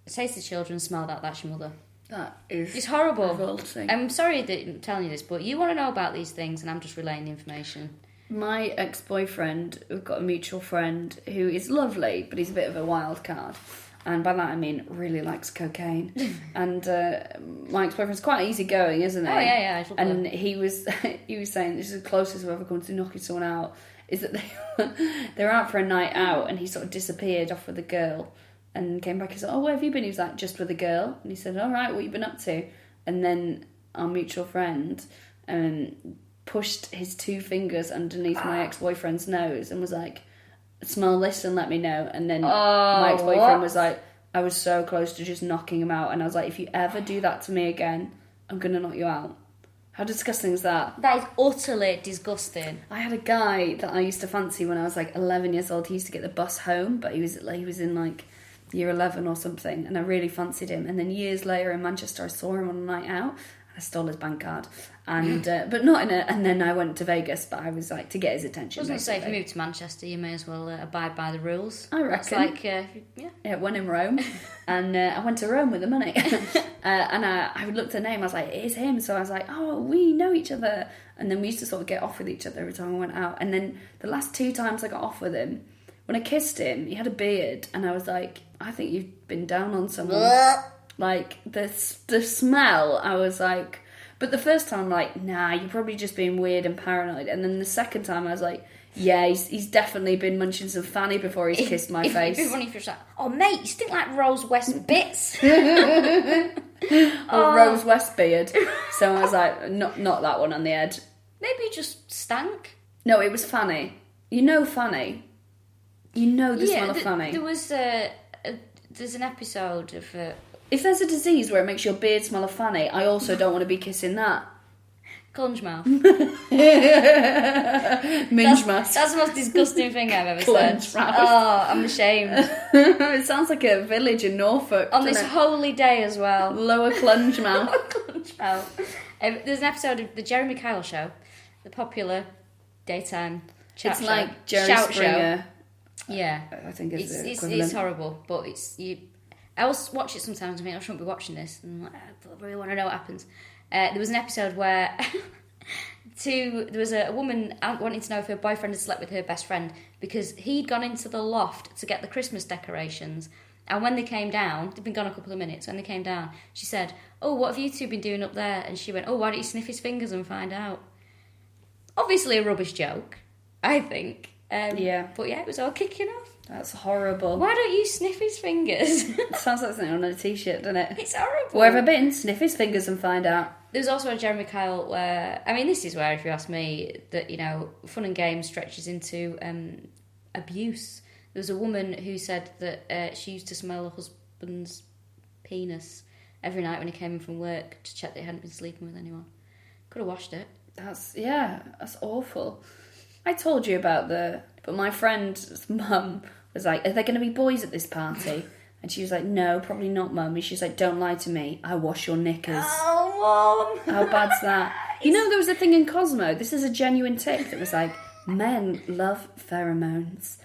Speaker 1: say to the children, smell that, that's your mother.
Speaker 2: That is
Speaker 1: It's horrible.
Speaker 2: revolting.
Speaker 1: I'm sorry that I'm telling you this, but you want to know about these things, and I'm just relaying the information.
Speaker 2: My ex-boyfriend, we've got a mutual friend who is lovely, but he's a bit of a wild card. And by that I mean really likes cocaine. And my ex-boyfriend's quite easygoing, isn't he?
Speaker 1: Oh, yeah.
Speaker 2: And he was saying, this is the closest we've ever come to knocking someone out, is that they were out for a night out and he sort of disappeared off with a girl and came back and said, oh, where have you been? He was like, just with a girl. And he said, all right, what you been up to? And then our mutual friend pushed his 2 fingers underneath my ex-boyfriend's nose and was like, smell this and let me know. And then my ex-boyfriend was like, I was so close to just knocking him out. And I was like, if you ever do that to me again, I'm going to knock you out. How disgusting is that?
Speaker 1: That is utterly disgusting.
Speaker 2: I had a guy that I used to fancy when I was like 11 years old. He used to get the bus home, but he was in like year 11 or something, and I really fancied him. And then years later in Manchester, I saw him on a night out. I stole his bank card, and but not in a. And then I went to Vegas, but I was like to get his attention.
Speaker 1: I was going to say, if you move to Manchester, you may as well abide by the rules.
Speaker 2: I reckon.
Speaker 1: It's like,
Speaker 2: yeah, when in Rome, and I went to Rome with the money, and I looked at the name. I was like, it is him. So I was like, oh, we know each other, and then we used to sort of get off with each other every time we went out. And then the last 2 times I got off with him, when I kissed him, he had a beard, and I was like, I think you've been down on someone. Like, the smell, I was like... But the first time, I'm like, nah, you're probably just being weird and paranoid. And then the second time, I was like, yeah, he's definitely been munching some fanny before he's kissed my face.
Speaker 1: It'd be funny if you're like, oh, mate, you stink like Rose West bits.
Speaker 2: Or Rose West beard. So I was like, not that one on the edge.
Speaker 1: Maybe you just stank.
Speaker 2: No, it was fanny. You know fanny. You know the smell of fanny.
Speaker 1: There was there's an episode of...
Speaker 2: If there's a disease where it makes your beard smell of fanny, I also don't want to be kissing that.
Speaker 1: Clunge mouth.
Speaker 2: Minge mouth.
Speaker 1: That's the most disgusting thing I've ever
Speaker 2: Clunge
Speaker 1: said.
Speaker 2: mouth.
Speaker 1: Oh, I'm ashamed.
Speaker 2: It sounds like a village in Norfolk.
Speaker 1: On this holy day as well.
Speaker 2: Lower Clunge mouth.
Speaker 1: Clunge mouth. There's an episode of the Jeremy Kyle Show, the popular daytime
Speaker 2: It's like Jerry Springer.
Speaker 1: Yeah,
Speaker 2: I think
Speaker 1: it's horrible, but I will watch it sometimes. I shouldn't be watching this, and I really want to know what happens. There was an episode where there was a woman wanting to know if her boyfriend had slept with her best friend because he'd gone into the loft to get the Christmas decorations. And when they came down, they'd been gone a couple of minutes. When they came down, she said, "Oh, what have you two been doing up there?" And she went, "Oh, why don't you sniff his fingers and find out?" Obviously a rubbish joke, I think.
Speaker 2: Yeah.
Speaker 1: But yeah, it was all kicking off.
Speaker 2: That's horrible.
Speaker 1: Why don't you sniff his fingers?
Speaker 2: It sounds like something on a t-shirt, doesn't it?
Speaker 1: It's horrible.
Speaker 2: Where have I been? Sniff his fingers and find out.
Speaker 1: There's also a Jeremy Kyle where, this is where, if you ask me, that, fun and games stretches into abuse. There was a woman who said that she used to smell her husband's penis every night when he came in from work to check that he hadn't been sleeping with anyone. Could have washed it.
Speaker 2: That's awful. I told you about but my friend's mum was like, "Are there going to be boys at this party?" And she was like, "No, probably not, Mum." And she's like, "Don't lie to me. I wash your knickers."
Speaker 1: Oh, Mum!
Speaker 2: How bad's that? There was a thing in Cosmo. This is a genuine tip that was like, men love pheromones.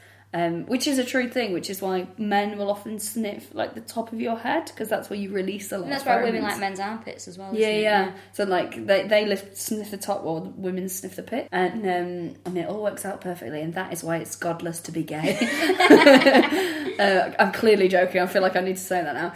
Speaker 2: Which is a true thing, which is why men will often sniff like the top of your head because that's where you release a lot.
Speaker 1: And that's
Speaker 2: of
Speaker 1: why
Speaker 2: pheromones.
Speaker 1: women like men's armpits as well.
Speaker 2: Yeah. So like they sniff the top while the women sniff the pit, and it all works out perfectly. And that is why it's godless to be gay. I'm clearly joking. I feel like I need to say that now.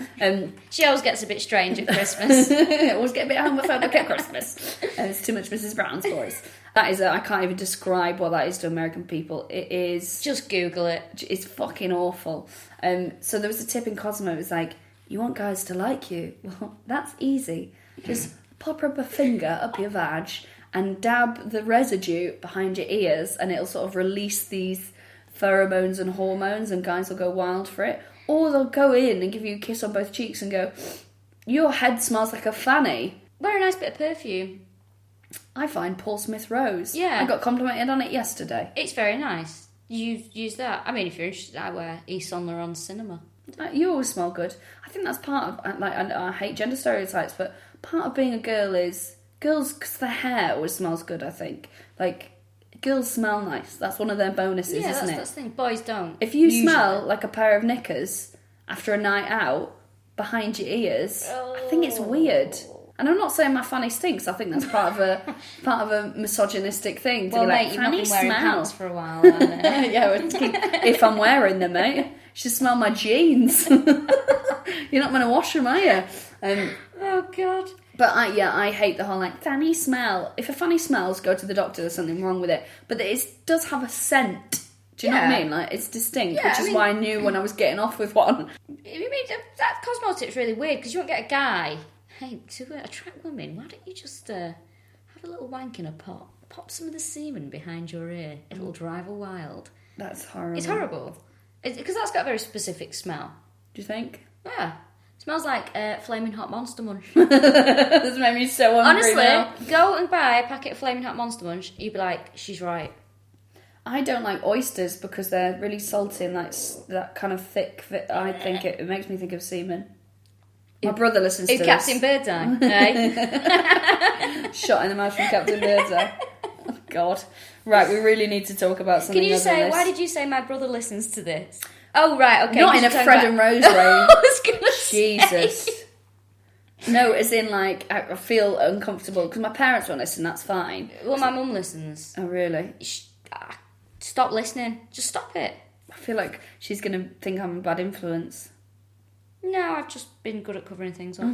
Speaker 1: She always gets a bit strange at Christmas.
Speaker 2: Always get a bit homophobic at Christmas. It's too much Mrs. Brown's voice. That is, I can't even describe what that is to American people. It is...
Speaker 1: Just Google it.
Speaker 2: It's fucking awful. So there was a tip in Cosmo. It was like, you want guys to like you? Well, that's easy. Just pop up a finger up your vag and dab the residue behind your ears and it'll sort of release these pheromones and hormones and guys will go wild for it. Or they'll go in and give you a kiss on both cheeks and go, "Your head smells like a fanny."
Speaker 1: Wear a nice bit of perfume.
Speaker 2: I find Paul Smith Rose.
Speaker 1: Yeah.
Speaker 2: I got complimented on it yesterday.
Speaker 1: It's very nice. You use that. If you're interested, I wear Yves Saint Laurent Cinema.
Speaker 2: You always smell good. I think that's part of, I hate gender stereotypes, but part of being a girl is, girls, because their hair always smells good, I think. Like, girls smell nice. That's one of their bonuses, isn't it? Yeah,
Speaker 1: that's the thing. Boys don't.
Speaker 2: If you smell like a pair of knickers after a night out behind your ears, I think it's weird. And I'm not saying my fanny stinks. I think that's part of a misogynistic thing. To
Speaker 1: well,
Speaker 2: be like,
Speaker 1: mate, you've not been wearing pants for a while.
Speaker 2: Yeah, if I'm wearing them, mate, you should smell my jeans. You're not going to wash them, are you?
Speaker 1: Oh God.
Speaker 2: But I hate the whole fanny smell. If a fanny smells, go to the doctor. There's something wrong with it. But it does have a scent. Do you know what I mean? It's distinct, which is why I knew when I was getting off with one.
Speaker 1: That Cosmo tip's really weird because you won't get a guy. Hey, to attract women, why don't you just have a little wank in a pot? Pop some of the semen behind your ear. It'll drive her wild.
Speaker 2: That's horrible.
Speaker 1: It's horrible. Because that's got a very specific smell.
Speaker 2: Do you think?
Speaker 1: Yeah. It smells like Flaming Hot Monster Munch.
Speaker 2: This made me so hungry.
Speaker 1: Honestly, go and buy a packet of Flaming Hot Monster Munch. You'd be like, she's right.
Speaker 2: I don't like oysters because they're really salty and that kind of thick. I think it makes me think of semen. My brother listens to this.
Speaker 1: Captain Birdseye, eh?
Speaker 2: Shot in the mouth from Captain Birdseye. Oh, God. Right, we really need to talk about something.
Speaker 1: Can you say, why did you say my brother listens to this? Oh, right, okay.
Speaker 2: Not in a Fred and Rose way.
Speaker 1: I was going to say.
Speaker 2: Jesus. No, as in, I feel uncomfortable because my parents won't listen, that's fine.
Speaker 1: Well, my mum listens.
Speaker 2: Oh, really?
Speaker 1: Stop listening. Just stop it.
Speaker 2: I feel like she's going to think I'm a bad influence.
Speaker 1: No, I've just been good at covering things up.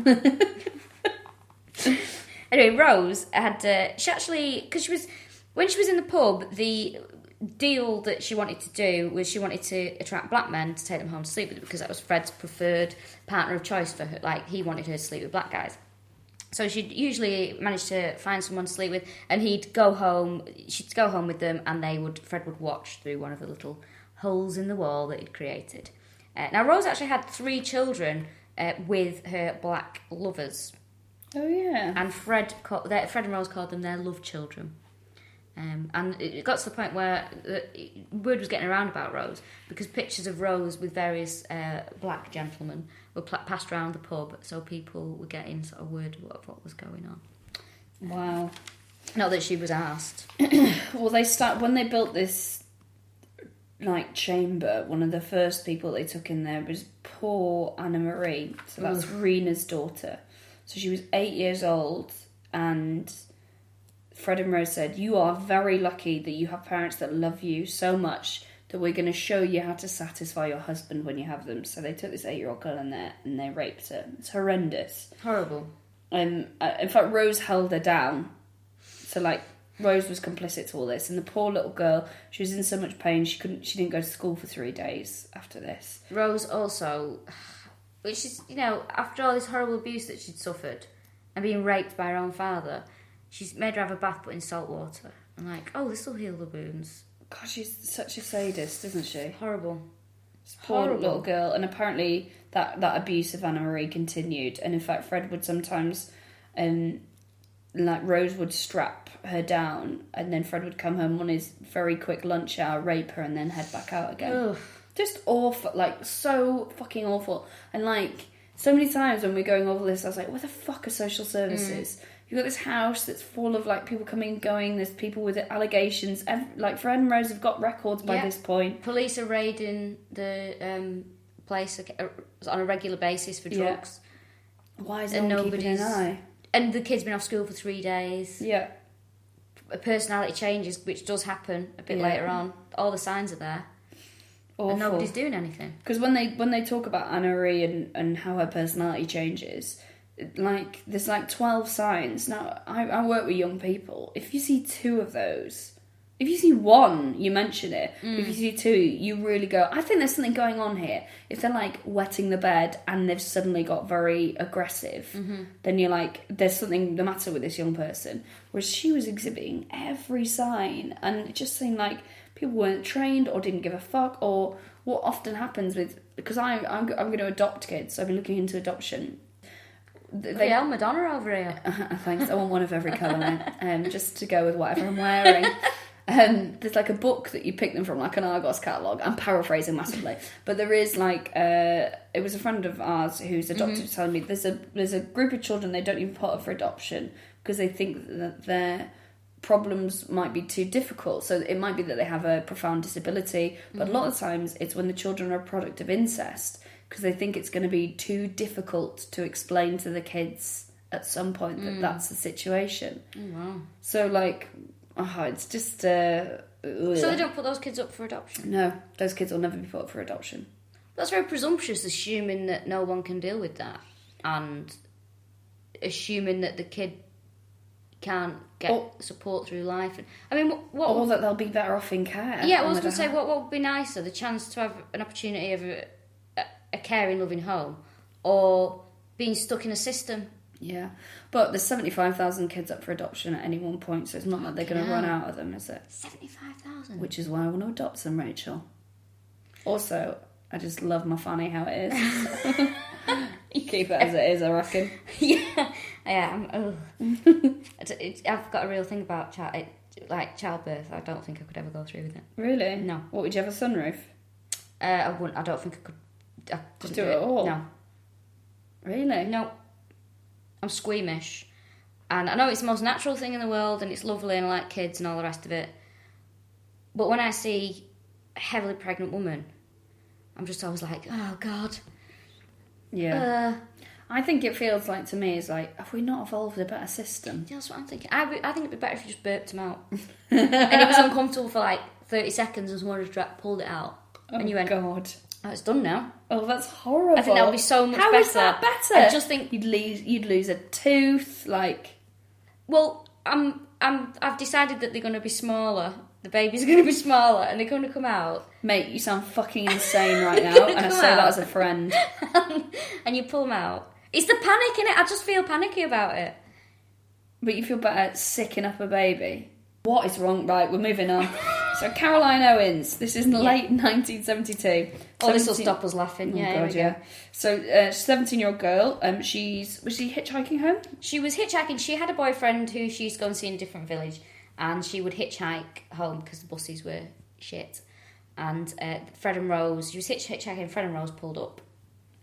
Speaker 1: Anyway, Rose had... she actually... Because when she was in the pub, the deal that she wanted to do was she wanted to attract black men to take them home to sleep with her because that was Fred's preferred partner of choice for her. He wanted her to sleep with black guys. So she'd usually manage to find someone to sleep with and she'd go home with them and Fred would watch through one of the little holes in the wall that he'd created. Now, Rose actually had 3 children with her black lovers.
Speaker 2: Oh, yeah.
Speaker 1: And Fred and Rose called them their love children. And it got to the point where word was getting around about Rose because pictures of Rose with various black gentlemen were passed around the pub so people were getting sort of word of what was going on.
Speaker 2: Wow.
Speaker 1: Not that she was asked.
Speaker 2: Well, when they built this like chamber, one of the first people they took in there was poor Anna Marie. So that's Rena's daughter. So she was 8 years old, and Fred and Rose said, "You are very lucky that you have parents that love you so much that we're going to show you how to satisfy your husband when you have them." So they took this 8-year-old girl in there and they raped her. It's horrendous.
Speaker 1: Horrible.
Speaker 2: In fact, Rose held her down. So, like, Rose was complicit to all this. And the poor little girl, she was in so much pain, she didn't go to school for 3 days after this.
Speaker 1: Rose also, which is, you know, after all this horrible abuse that she'd suffered and being raped by her own father, she's made her have a bath but in salt water. And like, oh, this will heal the wounds.
Speaker 2: God, she's such a sadist, isn't she?
Speaker 1: Horrible.
Speaker 2: Poor little girl. And apparently that abuse of Anna Marie continued. And in fact, Fred would sometimes, like, Rose would strap her down, and then Fred would come home on his very quick lunch hour, rape her, and then head back out again.
Speaker 1: Ugh.
Speaker 2: Just awful. Like, so fucking awful. And, like, so many times when we're going over this, I was like, where the fuck are social services? You've got this house that's full of, like, people coming and going. There's people with allegations. Like, Fred and Rose have got records by this point.
Speaker 1: Police are raiding the place on a regular basis for drugs.
Speaker 2: Why is no one keeping an eye?
Speaker 1: And the kid's been off school for 3 days.
Speaker 2: Yeah.
Speaker 1: Personality changes, which does happen a bit later on. All the signs are there. Awful. And nobody's doing anything.
Speaker 2: Because when they talk about Anna Marie and how her personality changes, like, there's like 12 signs. Now, I work with young people. If you see 2 of those, if you see 1, you mention it. If you see 2, you really go, I think there's something going on here. If they're, like, wetting the bed and they've suddenly got very aggressive, then you're like, there's something the matter with this young person. Whereas she was exhibiting every sign, and it just seemed like people weren't trained or didn't give a fuck. Or what often happens with, because I'm going to adopt kids, so I've been looking into adoption.
Speaker 1: Yeah, Madonna over here.
Speaker 2: Thanks. I want one of every colour, just to go with whatever I'm wearing. There's like a book that you pick them from, like an Argos catalogue. I'm paraphrasing massively, but there is like it was a friend of ours who's adopted telling me there's a group of children they don't even put up for adoption because they think that their problems might be too difficult. So it might be that they have a profound disability, but a lot of times it's when the children are a product of incest because they think it's going to be too difficult to explain to the kids at some point that that's the situation.
Speaker 1: Oh, wow.
Speaker 2: So like. Oh, it's just... So
Speaker 1: they don't put those kids up for adoption?
Speaker 2: No, those kids will never be put up for adoption.
Speaker 1: That's very presumptuous, assuming that no one can deal with that. And assuming that the kid can't get support through life. I mean, what...
Speaker 2: Or that they'll be better off in care.
Speaker 1: Yeah, I was going to say, what would be nicer? The chance to have an opportunity of a caring, loving home, or being stuck in a system.
Speaker 2: Yeah, but there's 75,000 kids up for adoption at any one point, so it's not like they're going to run out of them, is it?
Speaker 1: 75,000?
Speaker 2: Which is why I want to adopt them, Rachel. Also, I just love my fanny how it is. You keep it as it is, I reckon.
Speaker 1: Yeah. I've got a real thing about childbirth. I don't think I could ever go through with it.
Speaker 2: Really?
Speaker 1: No.
Speaker 2: What, would you have a sunroof?
Speaker 1: I wouldn't. I don't think I could.
Speaker 2: Just do it at all?
Speaker 1: No.
Speaker 2: Really?
Speaker 1: No. I'm squeamish. And I know it's the most natural thing in the world and it's lovely and I like kids and all the rest of it. But when I see a heavily pregnant woman, I'm just always like, oh, God.
Speaker 2: Yeah. I think it feels like, to me, it's like, have we not evolved a better system?
Speaker 1: Yeah, that's what I'm thinking. I think it'd be better if you just burped him out. And it was uncomfortable for like 30 seconds and someone just pulled it out.
Speaker 2: Oh,
Speaker 1: and you went,
Speaker 2: God.
Speaker 1: Oh, it's done now.
Speaker 2: Oh, that's horrible.
Speaker 1: I think that would be so much better.
Speaker 2: How is that better?
Speaker 1: I just think
Speaker 2: you'd lose a tooth, like.
Speaker 1: Well, I've decided that they're going to be smaller. The baby's going to be smaller, and they're going to come out.
Speaker 2: Mate, you sound fucking insane right now, and I say that as a friend.
Speaker 1: And you pull them out. It's the panic in it. I just feel panicky about it.
Speaker 2: But you feel better sicking up a baby. What is wrong? Right, we're moving on. So Caroline Owens, this is in the late 1972.
Speaker 1: Oh, this will stop us laughing. Yeah,
Speaker 2: God, yeah. So, 17-year-old girl. Was she hitchhiking home?
Speaker 1: She was hitchhiking. She had a boyfriend who she used to go and see in a different village, and she would hitchhike home because the buses were shit. And Fred and Rose, she was hitchhiking. Fred and Rose pulled up,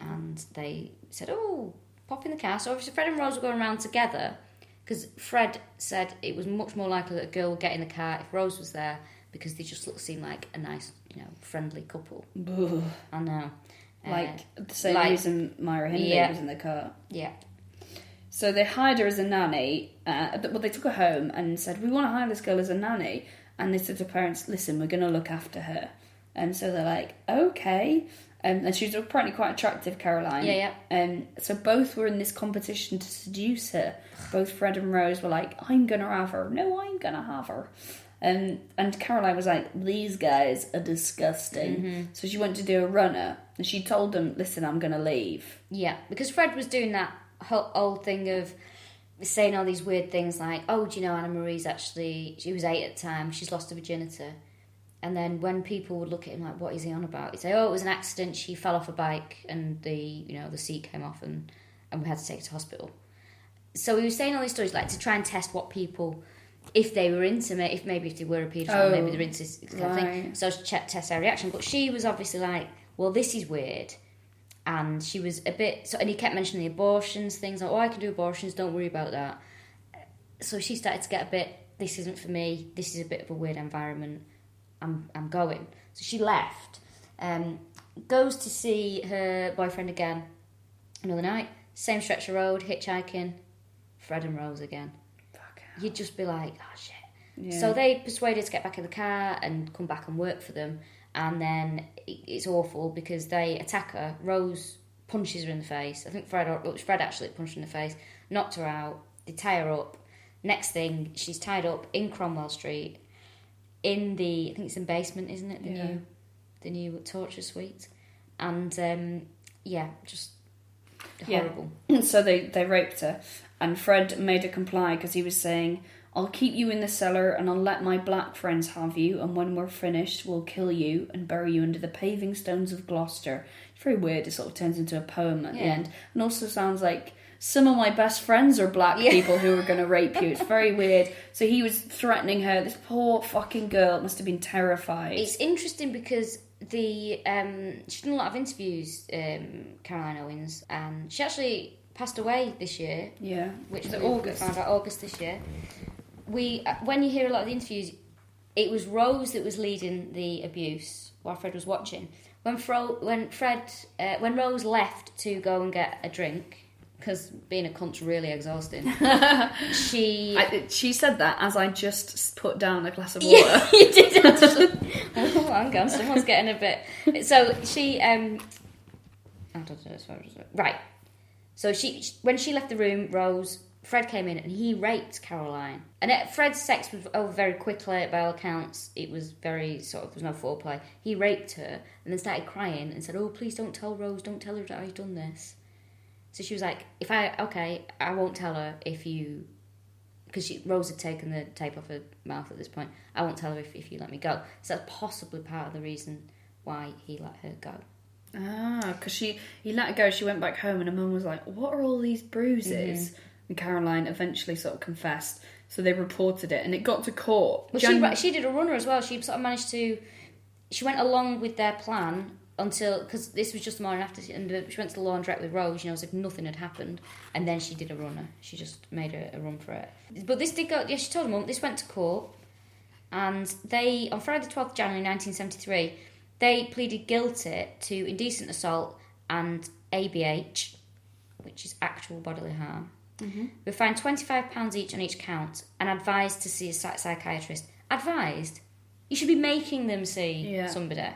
Speaker 1: and they said, "Oh, pop in the car." So obviously, Fred and Rose were going around together, Because Fred said it was much more likely that a girl would get in the car if Rose was there, because they just seemed like a nice, friendly couple.
Speaker 2: Ugh.
Speaker 1: I know.
Speaker 2: Like the same reason Myra Hindley was in the car.
Speaker 1: Yeah.
Speaker 2: So they hired her as a nanny. They took her home and said, we want to hire this girl as a nanny. And they said to parents, listen, we're going to look after her. And so they're like, okay. And she was apparently quite attractive, Caroline.
Speaker 1: Yeah.
Speaker 2: So both were in this competition to seduce her. Both Fred and Rose were like, I'm going to have her. No, I'm going to have her. And Caroline was like, these guys are disgusting.
Speaker 1: Mm-hmm.
Speaker 2: So she went to do a runner. And she told them, listen, I'm going to leave.
Speaker 1: Yeah, because Fred was doing that whole old thing of saying all these weird things like, oh, do you know Anna Marie's actually, she was 8 at the time, she's lost her virginity. And then when people would look at him like, what is he on about? He'd say, oh, it was an accident, she fell off a bike and the seat came off and we had to take her to hospital. So he was saying all these stories like to try and test what people, if they were intimate, if they were a paedophile, maybe they're into this kind of thing. So test their reaction. But she was obviously like, well, this is weird. And she was a bit... and he kept mentioning the abortions, things like, oh, I can do abortions, don't worry about that. So she started to get a bit, this isn't for me, this is a bit of a weird environment, I'm going. So she left, goes to see her boyfriend again another night, same stretch of road, hitchhiking, Fred and Rose again. You'd just be like, oh, shit. Yeah. So they persuaded her to get back in the car and come back and work for them. And then it's awful because they attack her. Rose punches her in the face. I think Fred actually punched her in the face, knocked her out. They tie her up. Next thing, she's tied up in Cromwell Street, in the, I think it's in basement, isn't it? The new torture suite. And just horrible.
Speaker 2: Yeah. So they raped her, and Fred made her comply because he was saying, I'll keep you in the cellar and I'll let my black friends have you, and when we're finished, we'll kill you and bury you under the paving stones of Gloucester. It's very weird. It sort of turns into a poem at the end. And also sounds like some of my best friends are black people who are going to rape you. It's very weird. So he was threatening her. This poor fucking girl must have been terrified.
Speaker 1: It's interesting because she's done a lot of interviews, Caroline Owens, and she actually passed away this year.
Speaker 2: Yeah.
Speaker 1: Which we found out August this year. When you hear a lot of the interviews, it was Rose that was leading the abuse while Fred was watching. When Rose left to go and get a drink, because being a cunt's really exhausting, she
Speaker 2: said that as I just put down a glass of water.
Speaker 1: Yeah, you did actually. Oh, hang on, someone's getting a bit. So she, I don't know, right. So when she left the room, Fred came in and he raped Caroline. And Fred's sex was over very quickly, by all accounts. It was very there was no foreplay. He raped her and then started crying and said, oh, please don't tell Rose, don't tell her that I've done this. So she was like, I won't tell her if you... Because Rose had taken the tape off her mouth at this point. I won't tell her if you let me go. So that's possibly part of the reason why he let her go.
Speaker 2: Because he let her go, she went back home and her mum was like, what are all these bruises? Mm-hmm. And Caroline eventually sort of confessed. So they reported it and it got to court.
Speaker 1: Well, she did a runner as well. She sort of managed to... She went along with their plan until... Because this was just the morning after. And she went to the laundrette with Rose, as if nothing had happened. And then she did a runner. She just made a run for it. But this did go... Yeah, she told them, this went to court. And they, on Friday the 12th of January 1973, they pleaded guilty to indecent assault and ABH, which is actual bodily harm. Mm-hmm. We fined £25 each on each count and advised to see a psychiatrist. Advised? You should be making them see somebody.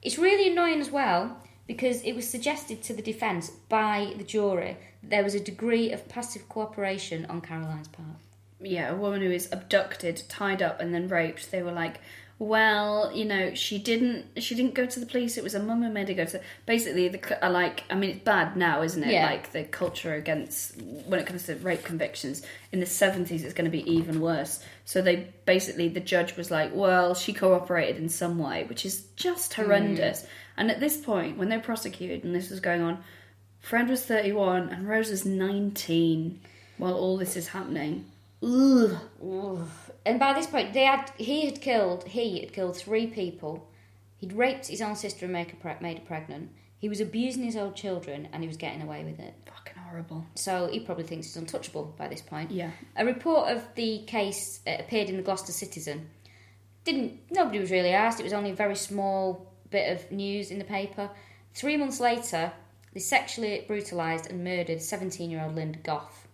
Speaker 1: It's really annoying as well because it was suggested to the defence by the jury that there was a degree of passive cooperation on Caroline's part.
Speaker 2: Yeah, a woman who is abducted, tied up and then raped. They were like, well, she didn't go to the police. It was a mum who made her go to... Basically, it's bad now, isn't it?
Speaker 1: Yeah.
Speaker 2: Like, the culture against... When it comes to rape convictions, in the 70s, it's going to be even worse. So the judge was like, well, she cooperated in some way, which is just horrendous. And at this point, when they prosecuted and this was going on, Fred was 31 and Rose was 19 while all this is happening. Ugh.
Speaker 1: And by this point, he had killed 3 people. He'd raped his own sister and made her pregnant. He was abusing his own children, and he was getting away with it.
Speaker 2: Fucking Horrible.
Speaker 1: So he probably thinks he's untouchable by this point.
Speaker 2: Yeah.
Speaker 1: A report of the case appeared in the Gloucester Citizen. Nobody was really asked. It was only a very small bit of news in the paper. 3 months later, they sexually brutalised and murdered 17-year-old Linda Goff.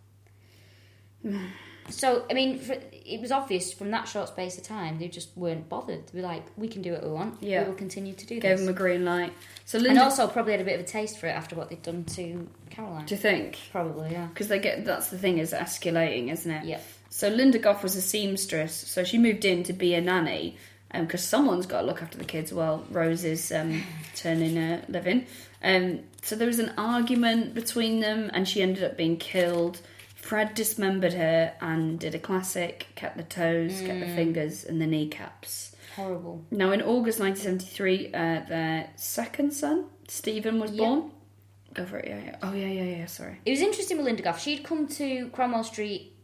Speaker 1: So, I mean, it was obvious from that short space of time, they just weren't bothered. They were like, we can do what we want. Yeah. We will continue to do this.
Speaker 2: Gave them a green light. So Linda...
Speaker 1: And also probably had a bit of a taste for it after what they'd done to Caroline.
Speaker 2: Do you think?
Speaker 1: Probably, yeah.
Speaker 2: Because that's the thing, is escalating, isn't it?
Speaker 1: Yeah.
Speaker 2: So Linda Goff was a seamstress, so she moved in to be a nanny, because someone's got to look after the kids while Rose is turning a living. So there was an argument between them, and she ended up being killed. Fred dismembered her and did a classic, kept the toes, kept the fingers and the kneecaps.
Speaker 1: Horrible.
Speaker 2: Now, in August 1973, their second son, Stephen, was born. Go for it, yeah. Oh, yeah, sorry.
Speaker 1: It was interesting with Linda Goff. She'd come to Cromwell Street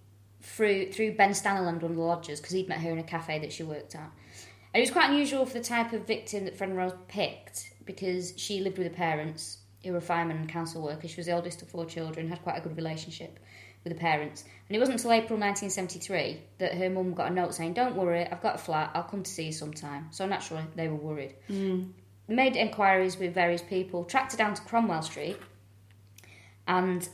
Speaker 1: through Ben Stannerland, one of the lodgers, because he'd met her in a cafe that she worked at. And it was quite unusual for the type of victim that Fred and Rose picked, because she lived with her parents, who were firemen and council workers. She was the oldest of 4 children, had quite a good relationship with the parents. And it wasn't until April 1973 that her mum got a note saying, don't worry, I've got a flat, I'll come to see you sometime. So naturally, they were worried. Made inquiries with various people, tracked her down to Cromwell Street, and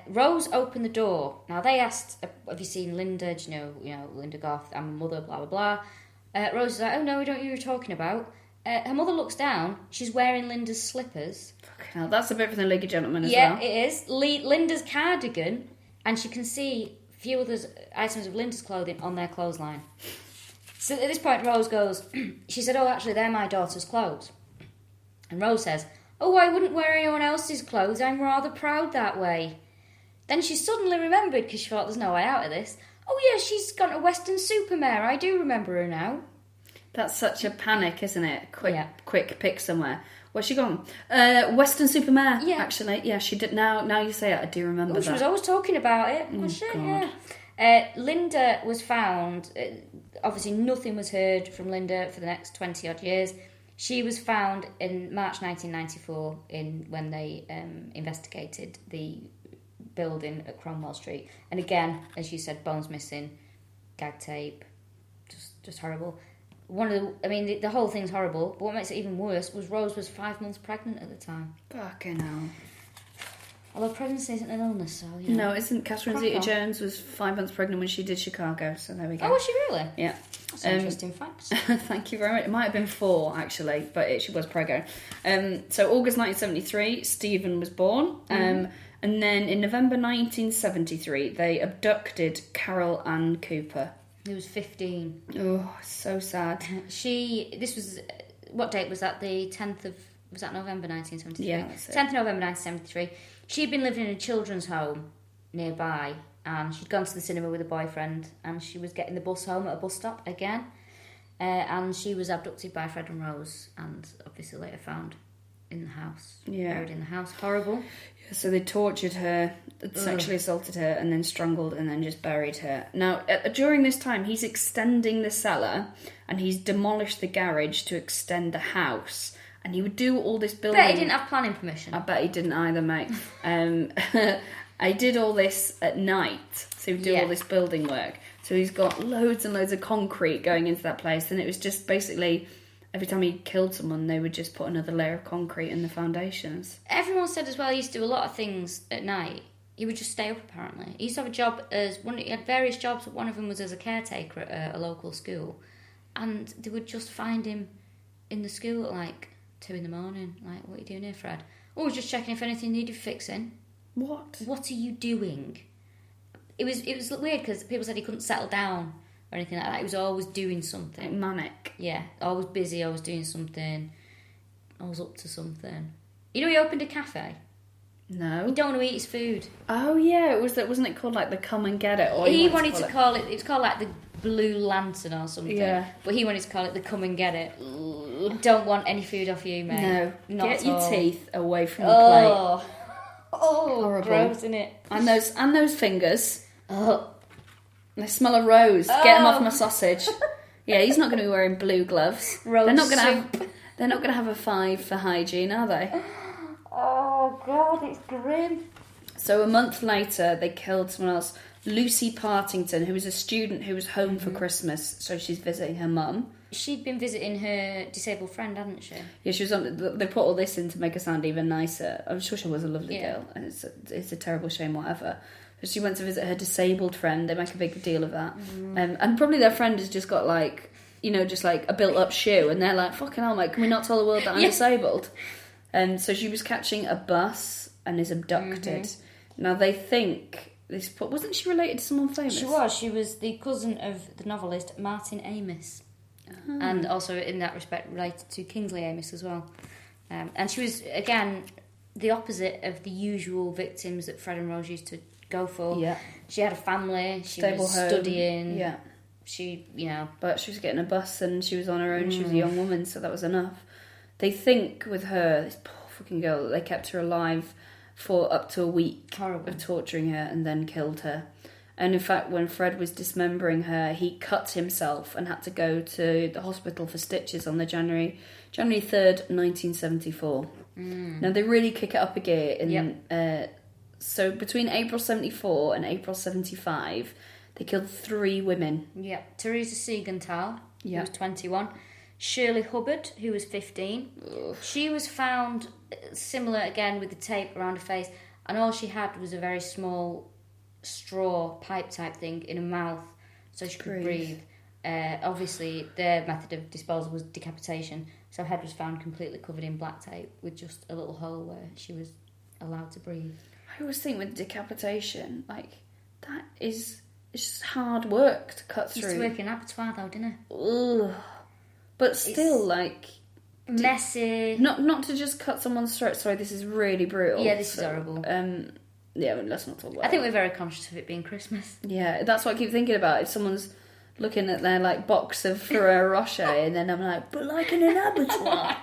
Speaker 1: Rose opened the door. Now, they asked, have you seen Linda? Do you know Linda Goff, I'm a mother, blah, blah, blah. Rose is like, oh no, we don't know who you're talking about. Her mother looks down, she's wearing Linda's slippers.
Speaker 2: Fucking hell, that's a bit for the League of Gentlemen as well.
Speaker 1: Yeah, it is. Linda's cardigan, and she can see a few other items of Linda's clothing on their clothesline. So at this point, Rose goes, she said, oh, actually, they're my daughter's clothes. And Rose says, oh, I wouldn't wear anyone else's clothes, I'm rather proud that way. Then she suddenly remembered, because she thought there's no way out of this, oh yeah, she's gone to Western Supermare, I do remember her now.
Speaker 2: That's such a panic, isn't it? Quick pick somewhere. Where's she gone? Western Supermare, actually. Yeah, she did. Now you say it, I do remember that.
Speaker 1: She was always talking about it.
Speaker 2: Oh,
Speaker 1: shit,
Speaker 2: God.
Speaker 1: yeah. Linda was found, obviously nothing was heard from Linda for the next 20-odd years. She was found in March 1994 when they investigated the building at Cromwell Street. And again, as you said, bones missing, gag tape, just horrible. The whole thing's horrible, but what makes it even worse was Rose was 5 months pregnant at the time.
Speaker 2: Fucking hell.
Speaker 1: Although pregnancy isn't an illness, so, you know.
Speaker 2: No, isn't Catherine Zeta-Jones was 5 months pregnant when she did Chicago, so there we go.
Speaker 1: Oh, was she really?
Speaker 2: Yeah.
Speaker 1: That's an interesting fact.
Speaker 2: Thank you very much. It might have been 4, actually, but she was preggo. So August 1973, Stephen was born. And then in November 1973, they abducted Carol Ann Cooper.
Speaker 1: He was 15.
Speaker 2: Oh, so sad.
Speaker 1: What date was that? The 10th of, was that November 1973?
Speaker 2: Yeah, that's it.
Speaker 1: 10th of November 1973. She'd been living in a children's home nearby, and she'd gone to the cinema with a boyfriend, and she was getting the bus home at a bus stop again, and she was abducted by Fred and Rose, and obviously later found in the house. Buried in the house. Horrible.
Speaker 2: Yeah, so they tortured her, sexually assaulted her, and then strangled, and then just buried her. Now, during this time, he's extending the cellar, and he's demolished the garage to extend the house. And he would do all this building.
Speaker 1: I bet he didn't have planning permission.
Speaker 2: I bet he didn't either, mate. I did all this at night, so he would do all this building work. So he's got loads and loads of concrete going into that place, and it was just basically, every time he killed someone, they would just put another layer of concrete in the foundations.
Speaker 1: Everyone said as well he used to do a lot of things at night. He would just stay up, apparently. He used to have a job he had various jobs, but one of them was as a caretaker at a local school. And they would just find him in the school at 2 in the morning. Like, what are you doing here, Fred? Oh, just checking if anything needed fixing.
Speaker 2: What?
Speaker 1: What are you doing? It was weird because people said he couldn't settle down or anything like that. He was always doing something.
Speaker 2: Manic.
Speaker 1: Yeah, always busy, always doing something. Always up to something. You know, he opened a cafe.
Speaker 2: No.
Speaker 1: You don't want to eat his food.
Speaker 2: Oh yeah, wasn't it called the Come and Get It? Or
Speaker 1: he wanted to call it. It was called the Blue Lantern or something.
Speaker 2: Yeah.
Speaker 1: But he wanted to call it the Come and Get It. I don't want any food off you, mate.
Speaker 2: No.
Speaker 1: Not
Speaker 2: Get
Speaker 1: at
Speaker 2: your
Speaker 1: all.
Speaker 2: Teeth away from the plate.
Speaker 1: Oh,
Speaker 2: horrible.
Speaker 1: Gross, isn't it?
Speaker 2: And those fingers.
Speaker 1: Oh.
Speaker 2: They smell of rose. Get them off my sausage. Yeah, he's not going to be wearing blue gloves.
Speaker 1: Rose
Speaker 2: They're not going
Speaker 1: soup.
Speaker 2: to have. They're not going to have a 5 for hygiene, are they?
Speaker 1: Oh God, it's grim.
Speaker 2: So a month later, they killed someone else, Lucy Partington, who was a student who was home for Christmas, so she's visiting her mum.
Speaker 1: She'd been visiting her disabled friend, hadn't she?
Speaker 2: Yeah, she was on. They put all this in to make her sound even nicer. I'm sure she was a lovely girl, and it's a terrible shame, whatever. But she went to visit her disabled friend. They make a big deal of that, and probably their friend has just got like, just like a built-up shoe, and they're like, "Fucking hell, mate, can we not tell the world that I'm disabled?" And so she was catching a bus and is abducted. Now they think this. Wasn't she related to someone famous?
Speaker 1: She was. She was the cousin of the novelist Martin Amis. And also, in that respect, related to Kingsley Amis as well. And she was, again, the opposite of the usual victims that Fred and Rose used to go for.
Speaker 2: Yeah.
Speaker 1: She had a family, she
Speaker 2: Stable
Speaker 1: was
Speaker 2: home.
Speaker 1: studying.
Speaker 2: Yeah.
Speaker 1: She,
Speaker 2: But she was getting a bus and she was on her own. She was a young woman, so that was enough. They think with her, this poor fucking girl, that they kept her alive for up to a week.
Speaker 1: Horrible.
Speaker 2: Of torturing her and then killed her. And in fact, when Fred was dismembering her, he cut himself and had to go to the hospital for stitches on the January 3rd, 1974. Now, they really kick it up a gear. So between April 74 and April 75, they killed 3 women.
Speaker 1: Yeah. Teresa Siegenthal, who
Speaker 2: Yeah.
Speaker 1: was 21. Shirley Hubbard, who was 15.
Speaker 2: Ugh.
Speaker 1: She was found, similar again, with the tape around her face, and all she had was a very small straw pipe type thing in her mouth so she could breathe. Obviously their method of disposal was decapitation, so her head was found completely covered in black tape with just a little hole where she was allowed to breathe.
Speaker 2: I always think with decapitation, like, it's just hard work to cut through.
Speaker 1: Used to work in an abattoir though, didn't it?
Speaker 2: Ugh. But still, like,
Speaker 1: messy.
Speaker 2: Not to just cut someone's throat. Sorry, this is really brutal.
Speaker 1: Yeah, this is horrible.
Speaker 2: Yeah, well, let's not talk about it.
Speaker 1: I think we're very conscious of it being Christmas.
Speaker 2: Yeah, that's what I keep thinking about. If someone's looking at their, like, box of Ferrero Rocher, and then I'm like, but like in an abattoir.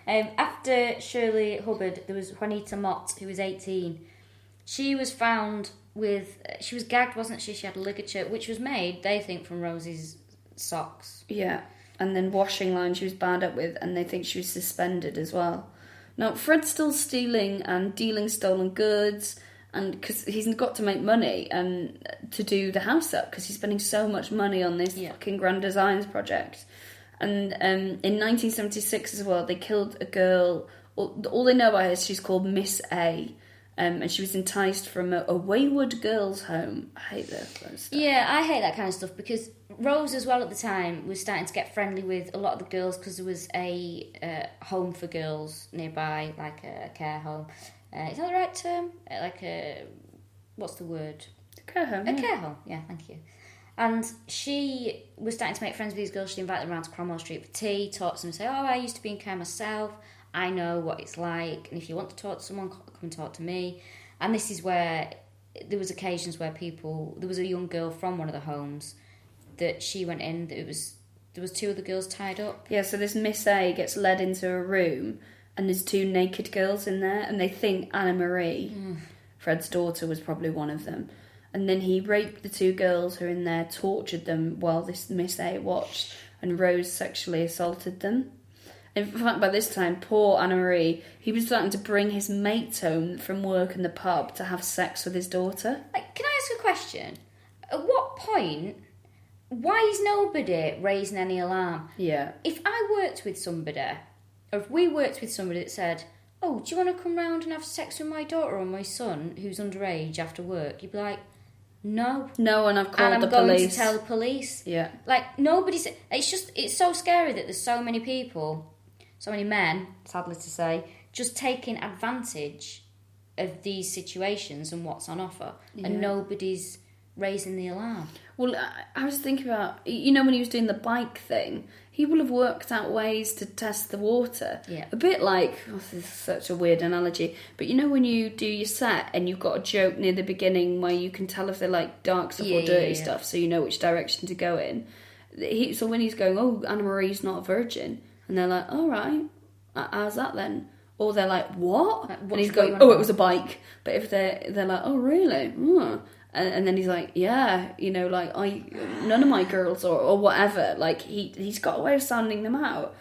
Speaker 1: After Shirley Hubbard, there was Juanita Mott, who was 18. She was found with... She was gagged, wasn't she? She had a ligature, which was made, they think, from Rose's socks.
Speaker 2: Yeah, and then washing line she was bound up with, and they think she was suspended as well. Now, Fred's still stealing and dealing stolen goods, and because he's got to make money and to do the house up, because he's spending so much money on this fucking Grand Designs project. And in 1976 as well, they killed a girl. All they know about her is she's called Miss A, and she was enticed from a wayward girls' home. I hate that kind of stuff.
Speaker 1: Yeah, I hate that kind of stuff, because Rose as well at the time was starting to get friendly with a lot of the girls, because there was a home for girls nearby, like a care home. Is that the right term? Like a... What's the word?
Speaker 2: A care home.
Speaker 1: A care home, yeah, thank you. And she was starting to make friends with these girls. She'd invite them around to Cromwell Street for tea, talk to them and say, I used to be in care myself. I know what it's like. And if you want to talk to someone, come and talk to me. And this is where there was occasions where there was a young girl from one of the homes that she went in. There was 2 other girls tied up.
Speaker 2: Yeah, so this Miss A gets led into a room and there's 2 naked girls in there, and they think Anna Marie, Fred's daughter, was probably one of them. And then he raped the 2 girls who were in there, tortured them while this Miss A watched, and Rose sexually assaulted them. In fact, by this time, poor Anna Marie, he was starting to bring his mates home from work in the pub to have sex with his daughter.
Speaker 1: Can I ask a question? At what point, why is nobody raising any alarm?
Speaker 2: Yeah.
Speaker 1: If I worked with somebody, or if we worked with somebody that said, do you want to come round and have sex with my daughter or my son who's underage after work? You'd be like, no.
Speaker 2: No, and I've called the police.
Speaker 1: And I'm going to tell the police.
Speaker 2: Yeah.
Speaker 1: Like, nobody's... It's so scary that there's so many people, so many men, sadly to say, just taking advantage of these situations and what's on offer. Yeah. And nobody's raising the alarm.
Speaker 2: Well, I was thinking about, when he was doing the bike thing, he will have worked out ways to test the water.
Speaker 1: Yeah.
Speaker 2: A bit like, this is such a weird analogy, but when you do your set and you've got a joke near the beginning where you can tell if they're like dark stuff or dirty stuff, so you know which direction to go in. So when he's going, Anna Marie's not a virgin, and they're like, all right, how's that then? Or they're like, what? And he's going, it was a bike. But if they're like, oh, really? And then he's like, yeah, none of my girls or whatever. Like, he's got a way of sounding them out.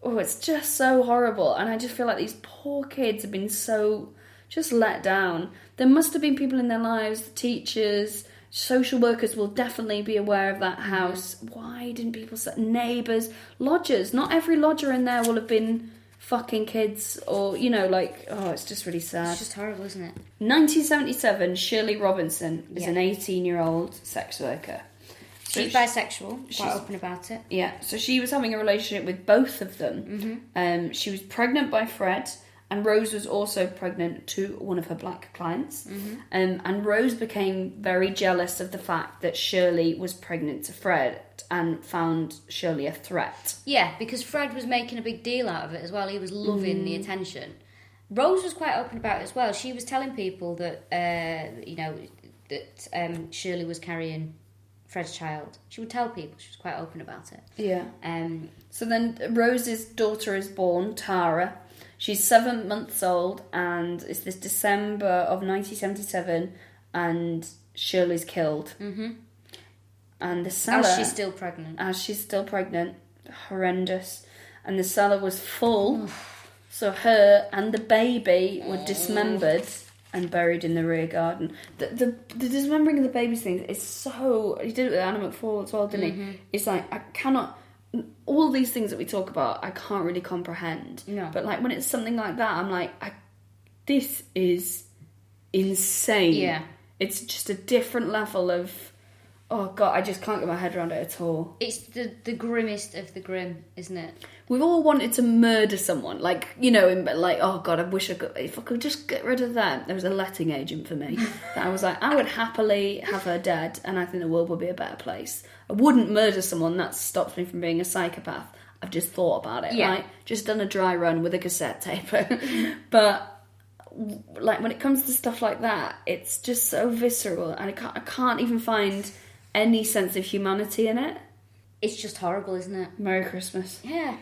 Speaker 2: Oh, it's just so horrible. And I just feel like these poor kids have been so just let down. There must have been people in their lives, teachers, social workers will definitely be aware of that house. Why didn't people say neighbours, lodgers? Not every lodger in there will have been fucking kids or, it's just really sad.
Speaker 1: It's just horrible, isn't it?
Speaker 2: 1977, Shirley Robinson is an 18-year-old sex worker.
Speaker 1: She's bisexual, quite open about it.
Speaker 2: Yeah, so she was having a relationship with both of them. She was pregnant by Fred, and Rose was also pregnant to one of her black clients. And Rose became very jealous of the fact that Shirley was pregnant to Fred and found Shirley a threat.
Speaker 1: Yeah, because Fred was making a big deal out of it as well. He was loving the attention. Rose was quite open about it as well. She was telling people that, Shirley was carrying Fred's child. She would tell people. She was quite open about it.
Speaker 2: Yeah. So then Rose's daughter is born, Tara. She's 7 months old, and it's this December of 1977, and Shirley's killed. And the cellar...
Speaker 1: As she's still pregnant.
Speaker 2: Horrendous. And the cellar was full, so her and the baby were dismembered and buried in the rear garden. The dismembering of the baby's thing is so... He did it with Anna McFall as well, didn't he? It's like, I cannot... All these things that we talk about, I can't really comprehend.
Speaker 1: No.
Speaker 2: But like when it's something like that, I'm like, this is insane.
Speaker 1: Yeah.
Speaker 2: It's just a different level of... Oh, God, I just can't get my head around it at all.
Speaker 1: It's the grimmest of the grim, isn't it?
Speaker 2: We've all wanted to murder someone. Like, oh, God, I wish if I could just get rid of them. There was a letting agent for me. That I was like, I would happily have her dead, and I think the world would be a better place. I wouldn't murder someone. That stops me from being a psychopath. I've just thought about it, right? Just done a dry run with a cassette tape. But... like when it comes to stuff like that, it's just so visceral, and I can't even find any sense of humanity in it.
Speaker 1: It's just horrible, isn't it?
Speaker 2: Merry Christmas.
Speaker 1: Yeah.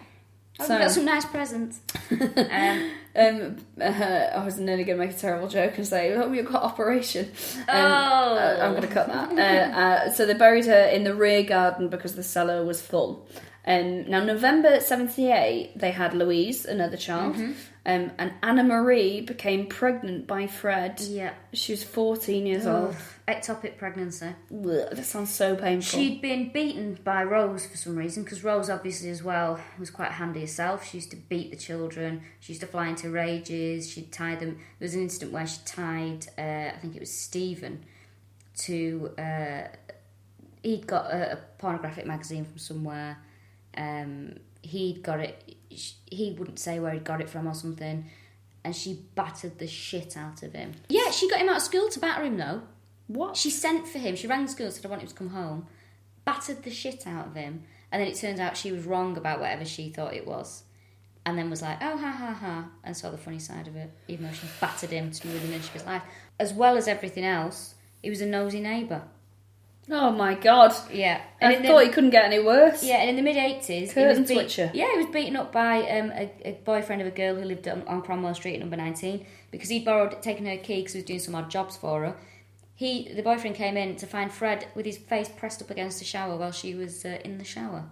Speaker 1: I've got some nice presents.
Speaker 2: I was nearly going to make a terrible joke and say, oh, you've got operation. I'm going to cut that. So they buried her in the rear garden because the cellar was full. Now, November 78, they had Louise, another child, and Anna Marie became pregnant by Fred.
Speaker 1: Yeah.
Speaker 2: She was 14 years old.
Speaker 1: Ectopic pregnancy.
Speaker 2: Ugh, that sounds so painful.
Speaker 1: She'd been beaten by Rose for some reason, because Rose obviously as well was quite handy herself. She used to beat the children. She used to fly into rages. She'd tie them. There was an incident where she tied, I think it was Stephen, to... he'd got a pornographic magazine from somewhere. He'd got it, he wouldn't say where he'd got it from or something, and she battered the shit out of him. Yeah, she got him out of school to batter him though.
Speaker 2: What?
Speaker 1: She sent for him, she rang the school and said, I want him to come home, battered the shit out of him, and then it turns out she was wrong about whatever she thought it was, and then was like, oh, ha, ha, ha, and saw the funny side of it, even though she battered him to ruin the inch of his life. As well as everything else, he was a nosy neighbour.
Speaker 2: Oh my God.
Speaker 1: Yeah.
Speaker 2: And I thought he couldn't get any worse.
Speaker 1: Yeah, and in the mid-80s...
Speaker 2: Curtain switcher.
Speaker 1: Yeah, he was beaten up by a boyfriend of a girl who lived on Cromwell Street at number 19 because he'd taken her key because he was doing some odd jobs for her. The boyfriend came in to find Fred with his face pressed up against the shower while she was in the shower.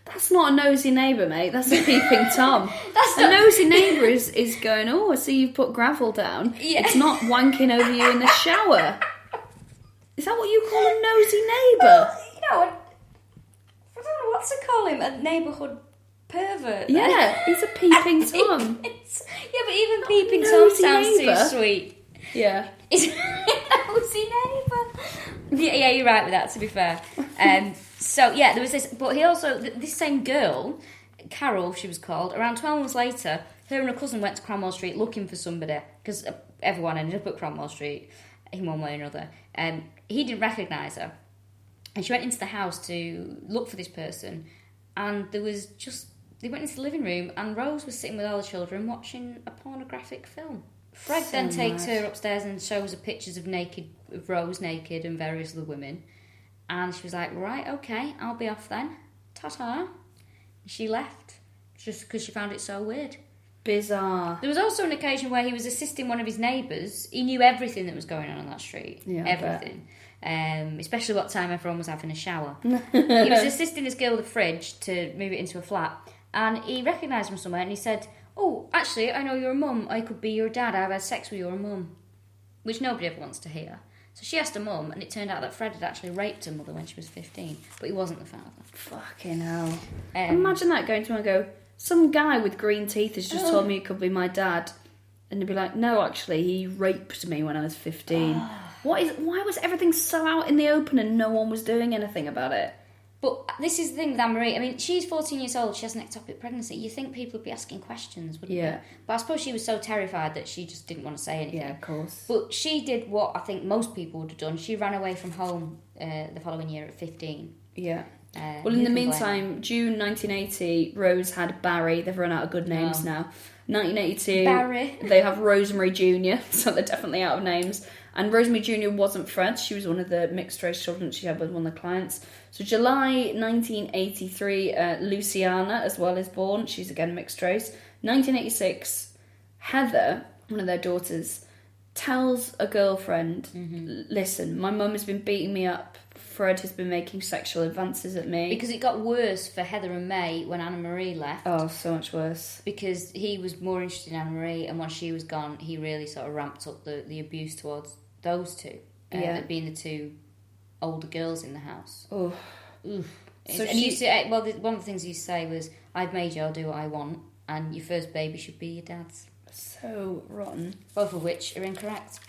Speaker 2: That's not a nosy neighbour, mate. That's a peeping Tom. A nosy neighbour is going, oh, I see you've put gravel down. Yeah. It's not wanking over you in the shower. Is that what you call a nosy neighbour?
Speaker 1: Well, I don't know what to call him, a neighbourhood pervert.
Speaker 2: Yeah, he's a peeping Tom.
Speaker 1: Yeah, but even peeping Tom sounds
Speaker 2: neighbour.
Speaker 1: Too sweet.
Speaker 2: Yeah.
Speaker 1: He's a nosy neighbour. Yeah, you're right with that, to be fair. So, yeah, there was this, but he also, this same girl, Carol, she was called, around 12 months later, her and her cousin went to Cromwell Street looking for somebody, because everyone ended up at Cromwell Street in one way or another. He didn't recognise her, and she went into the house to look for this person, and they went into the living room, and Rose was sitting with all the children watching a pornographic film. Fred then takes her upstairs and shows her pictures of Rose naked and various other women, and she was like, right, okay, I'll be off then, ta-ta. She left just because she found it so weird.
Speaker 2: Bizarre.
Speaker 1: There was also an occasion where he was assisting one of his neighbours. He knew everything that was going on that street. Yeah, everything. Especially what time everyone was having a shower. He was assisting this girl with the fridge to move it into a flat. and he recognised him somewhere, and he said, "Oh, actually, I know your mum. I could be your dad. I've had sex with your mum," which nobody ever wants to hear. So she asked her mum, and it turned out that Fred had actually raped her mother when she was 15, but he wasn't the father.
Speaker 2: Fucking hell. Imagine that, going to him and go, some guy with green teeth has just told me it could be my dad. And they'd be like, no, actually, he raped me when I was 15. Why was everything so out in the open and no one was doing anything about it?
Speaker 1: But this is the thing with Anne-Marie. I mean, she's 14 years old. She has an ectopic pregnancy. You think people would be asking questions, wouldn't you? But I suppose she was so terrified that she just didn't want to say anything.
Speaker 2: Yeah, of course.
Speaker 1: But she did what I think most people would have done. She ran away from home the following year at 15.
Speaker 2: Yeah. Well, in the meantime, June 1980, Rose had Barry. They've run out of good names now. 1982,
Speaker 1: Barry.
Speaker 2: They have Rosemary Jr., so they're definitely out of names. And Rosemary Jr. wasn't Fred. She was one of the mixed-race children she had with one of the clients. So July 1983, Luciana as well is born. She's again mixed-race. 1986, Heather, one of their daughters, tells a girlfriend, listen, my mum has been beating me up. Fred has been making sexual advances at me.
Speaker 1: Because it got worse for Heather and May when Anne-Marie left.
Speaker 2: Oh, so much worse.
Speaker 1: Because he was more interested in Anne-Marie, and once she was gone, he really sort of ramped up the abuse towards those two. Being the two older girls in the house.
Speaker 2: Oh.
Speaker 1: Oof. So one of the things he used to say was, I've made you, I'll do what I want, and your first baby should be your dad's.
Speaker 2: So rotten.
Speaker 1: Both of which are incorrect.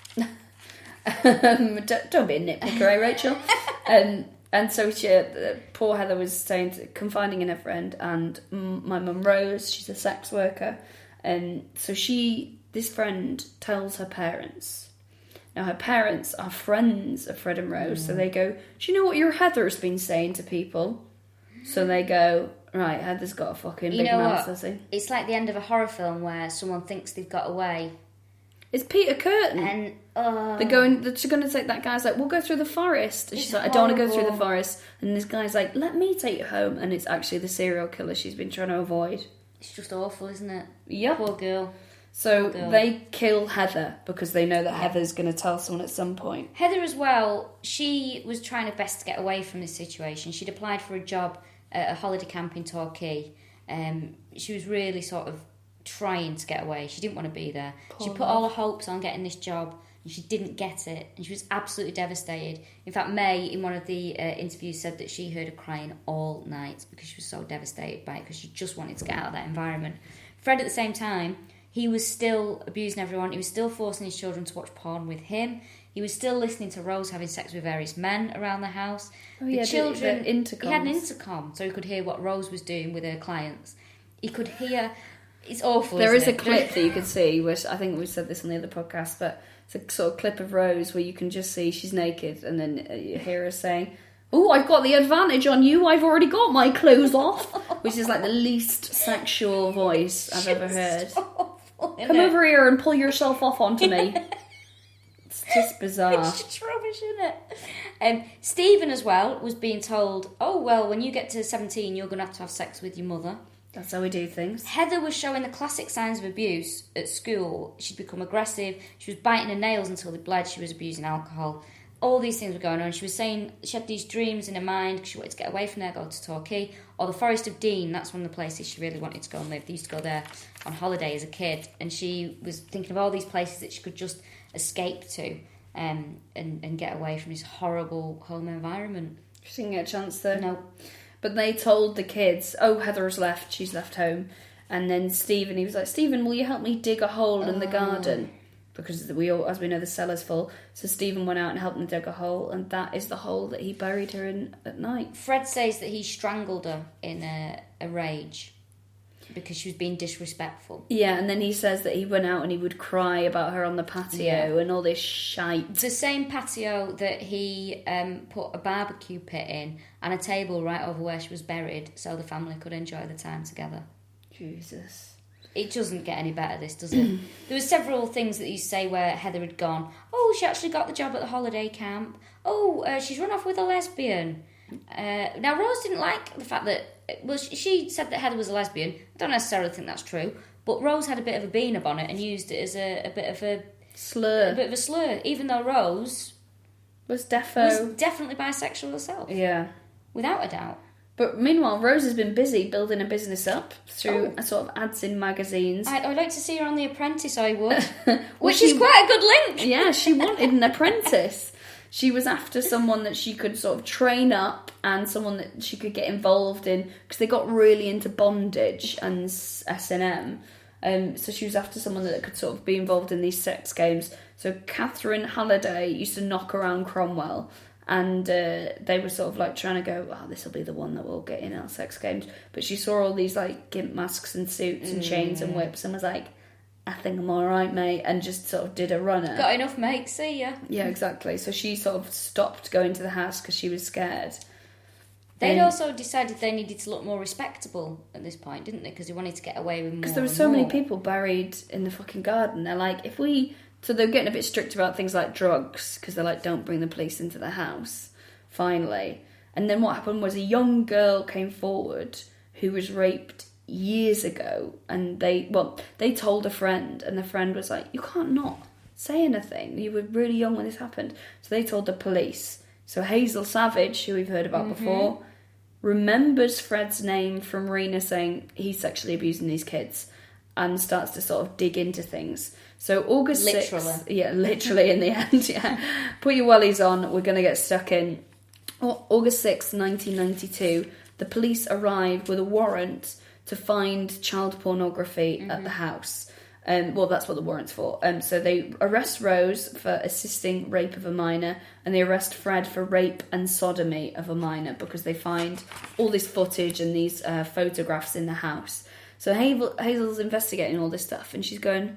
Speaker 2: Don't be a nitpicker, eh, Rachel? And so poor Heather was confiding in her friend, and my mum Rose, she's a sex worker, and so this friend tells her parents. Now her parents are friends of Fred and Rose, so they go, do you know what your Heather's been saying to people? So they go, right, Heather's got a fucking big mouth, does he?
Speaker 1: It's like the end of a horror film where someone thinks they've got away.
Speaker 2: It's Peter Curtin.
Speaker 1: And
Speaker 2: they're going to take that guy's like, we'll go through the forest. And she's like, I don't want to go through the forest. And this guy's like, let me take you home. And it's actually the serial killer she's been trying to avoid.
Speaker 1: It's just awful, isn't it?
Speaker 2: Yep.
Speaker 1: Poor girl.
Speaker 2: So they kill Heather because they know that Heather's going to tell someone at some point.
Speaker 1: Heather as well, she was trying her best to get away from this situation. She'd applied for a job at a holiday camp in Torquay. She was really sort of trying to get away. She didn't want to be there. She put all her hopes on getting this job, and she didn't get it, and she was absolutely devastated. In fact, May, in one of the interviews, said that she heard her crying all night because she was so devastated by it, because she just wanted to get out of that environment. Fred, at the same time, he was still abusing everyone. He was still forcing his children to watch porn with him. He was still listening to Rose having sex with various men around the house. The children,
Speaker 2: the
Speaker 1: he had an intercom, so he could hear what Rose was doing with her clients. He could hear. It's awful.
Speaker 2: There is a clip that you can see, which I think we said this on the other podcast, but it's a sort of clip of Rose where you can just see she's naked, and then you hear her saying, "Oh, I've got the advantage on you. I've already got my clothes off," which is like the least sexual voice I've ever heard. Come over here and pull yourself off onto me. It's just bizarre.
Speaker 1: It's just rubbish, isn't it? Stephen as well was being told, oh, well, when you get to 17, you're going to have sex with your mother.
Speaker 2: That's how we do things.
Speaker 1: Heather was showing the classic signs of abuse at school. She'd become aggressive. She was biting her nails until they bled. She was abusing alcohol. All these things were going on. She was saying she had these dreams in her mind because she wanted to get away from there, go to Torquay, or the Forest of Dean. That's one of the places she really wanted to go and live. They used to go there on holiday as a kid, and she was thinking of all these places that she could just escape to and get away from this horrible home environment.
Speaker 2: She didn't get a chance though.
Speaker 1: No.
Speaker 2: But they told the kids, oh, Heather's left, she's left home. And then Stephen, he was like, Stephen, will you help me dig a hole in the garden? Because we all, as we know, the cellar's full. So Stephen went out and helped them dig a hole, and that is the hole that he buried her in at night.
Speaker 1: Fred says that he strangled her in a rage because she was being disrespectful.
Speaker 2: Yeah, and then he says that he went out and he would cry about her on the patio and all this shite.
Speaker 1: The same patio that he put a barbecue pit in and a table right over where she was buried so the family could enjoy the time together.
Speaker 2: Jesus.
Speaker 1: It doesn't get any better, this, does it? There were several things that you say where Heather had gone, oh, she actually got the job at the holiday camp. Oh, she's run off with a lesbian. Now, Rose didn't like the fact that... Well, she said that Heather was a lesbian. I don't necessarily think that's true. But Rose had a bit of a bean up on it and used it as a bit of a...
Speaker 2: slur.
Speaker 1: A bit of a slur, even though Rose...
Speaker 2: Was definitely
Speaker 1: bisexual herself.
Speaker 2: Yeah.
Speaker 1: Without a doubt.
Speaker 2: But meanwhile, Rose has been busy building a business up through a sort of ads in magazines.
Speaker 1: I'd like to see her on The Apprentice, I would. Which is quite a good link.
Speaker 2: Yeah, she wanted an apprentice. She was after someone that she could sort of train up and someone that she could get involved in, because they got really into bondage and S&M. So she was after someone that could sort of be involved in these sex games. So Catherine Halliday used to knock around Cromwell, and they were sort of like trying to go, oh, this will be the one that will get in our sex games. But she saw all these like gimp masks and suits and chains and whips and was like, I think I'm all right, mate, and just sort of did a runner.
Speaker 1: Got enough, mate. See ya.
Speaker 2: Yeah, exactly. So she sort of stopped going to the house because she was scared.
Speaker 1: They'd also decided they needed to look more respectable at this point, didn't they? Because they wanted to get away with more.
Speaker 2: Because there were so many people buried in the fucking garden. They're like, if we... So they're getting a bit strict about things like drugs, because they're like, don't bring the police into the house, finally. And then what happened was a young girl came forward who was raped years ago, and they told a friend, and the friend was like, you can't not say anything, you were really young when this happened. So they told the police. So Hazel Savage, who we've heard about before, remembers Fred's name from Rena saying he's sexually abusing these kids, and starts to sort of dig into things. So August 6th, literally in the end, put your wellies on, we're going to get stuck in. August 6th, 1992, the police arrived with a warrant to find child pornography at the house. Well, that's what the warrant's for. So they arrest Rose for assisting rape of a minor, and they arrest Fred for rape and sodomy of a minor, because they find all this footage and these photographs in the house. So Hazel's investigating all this stuff, and she's going,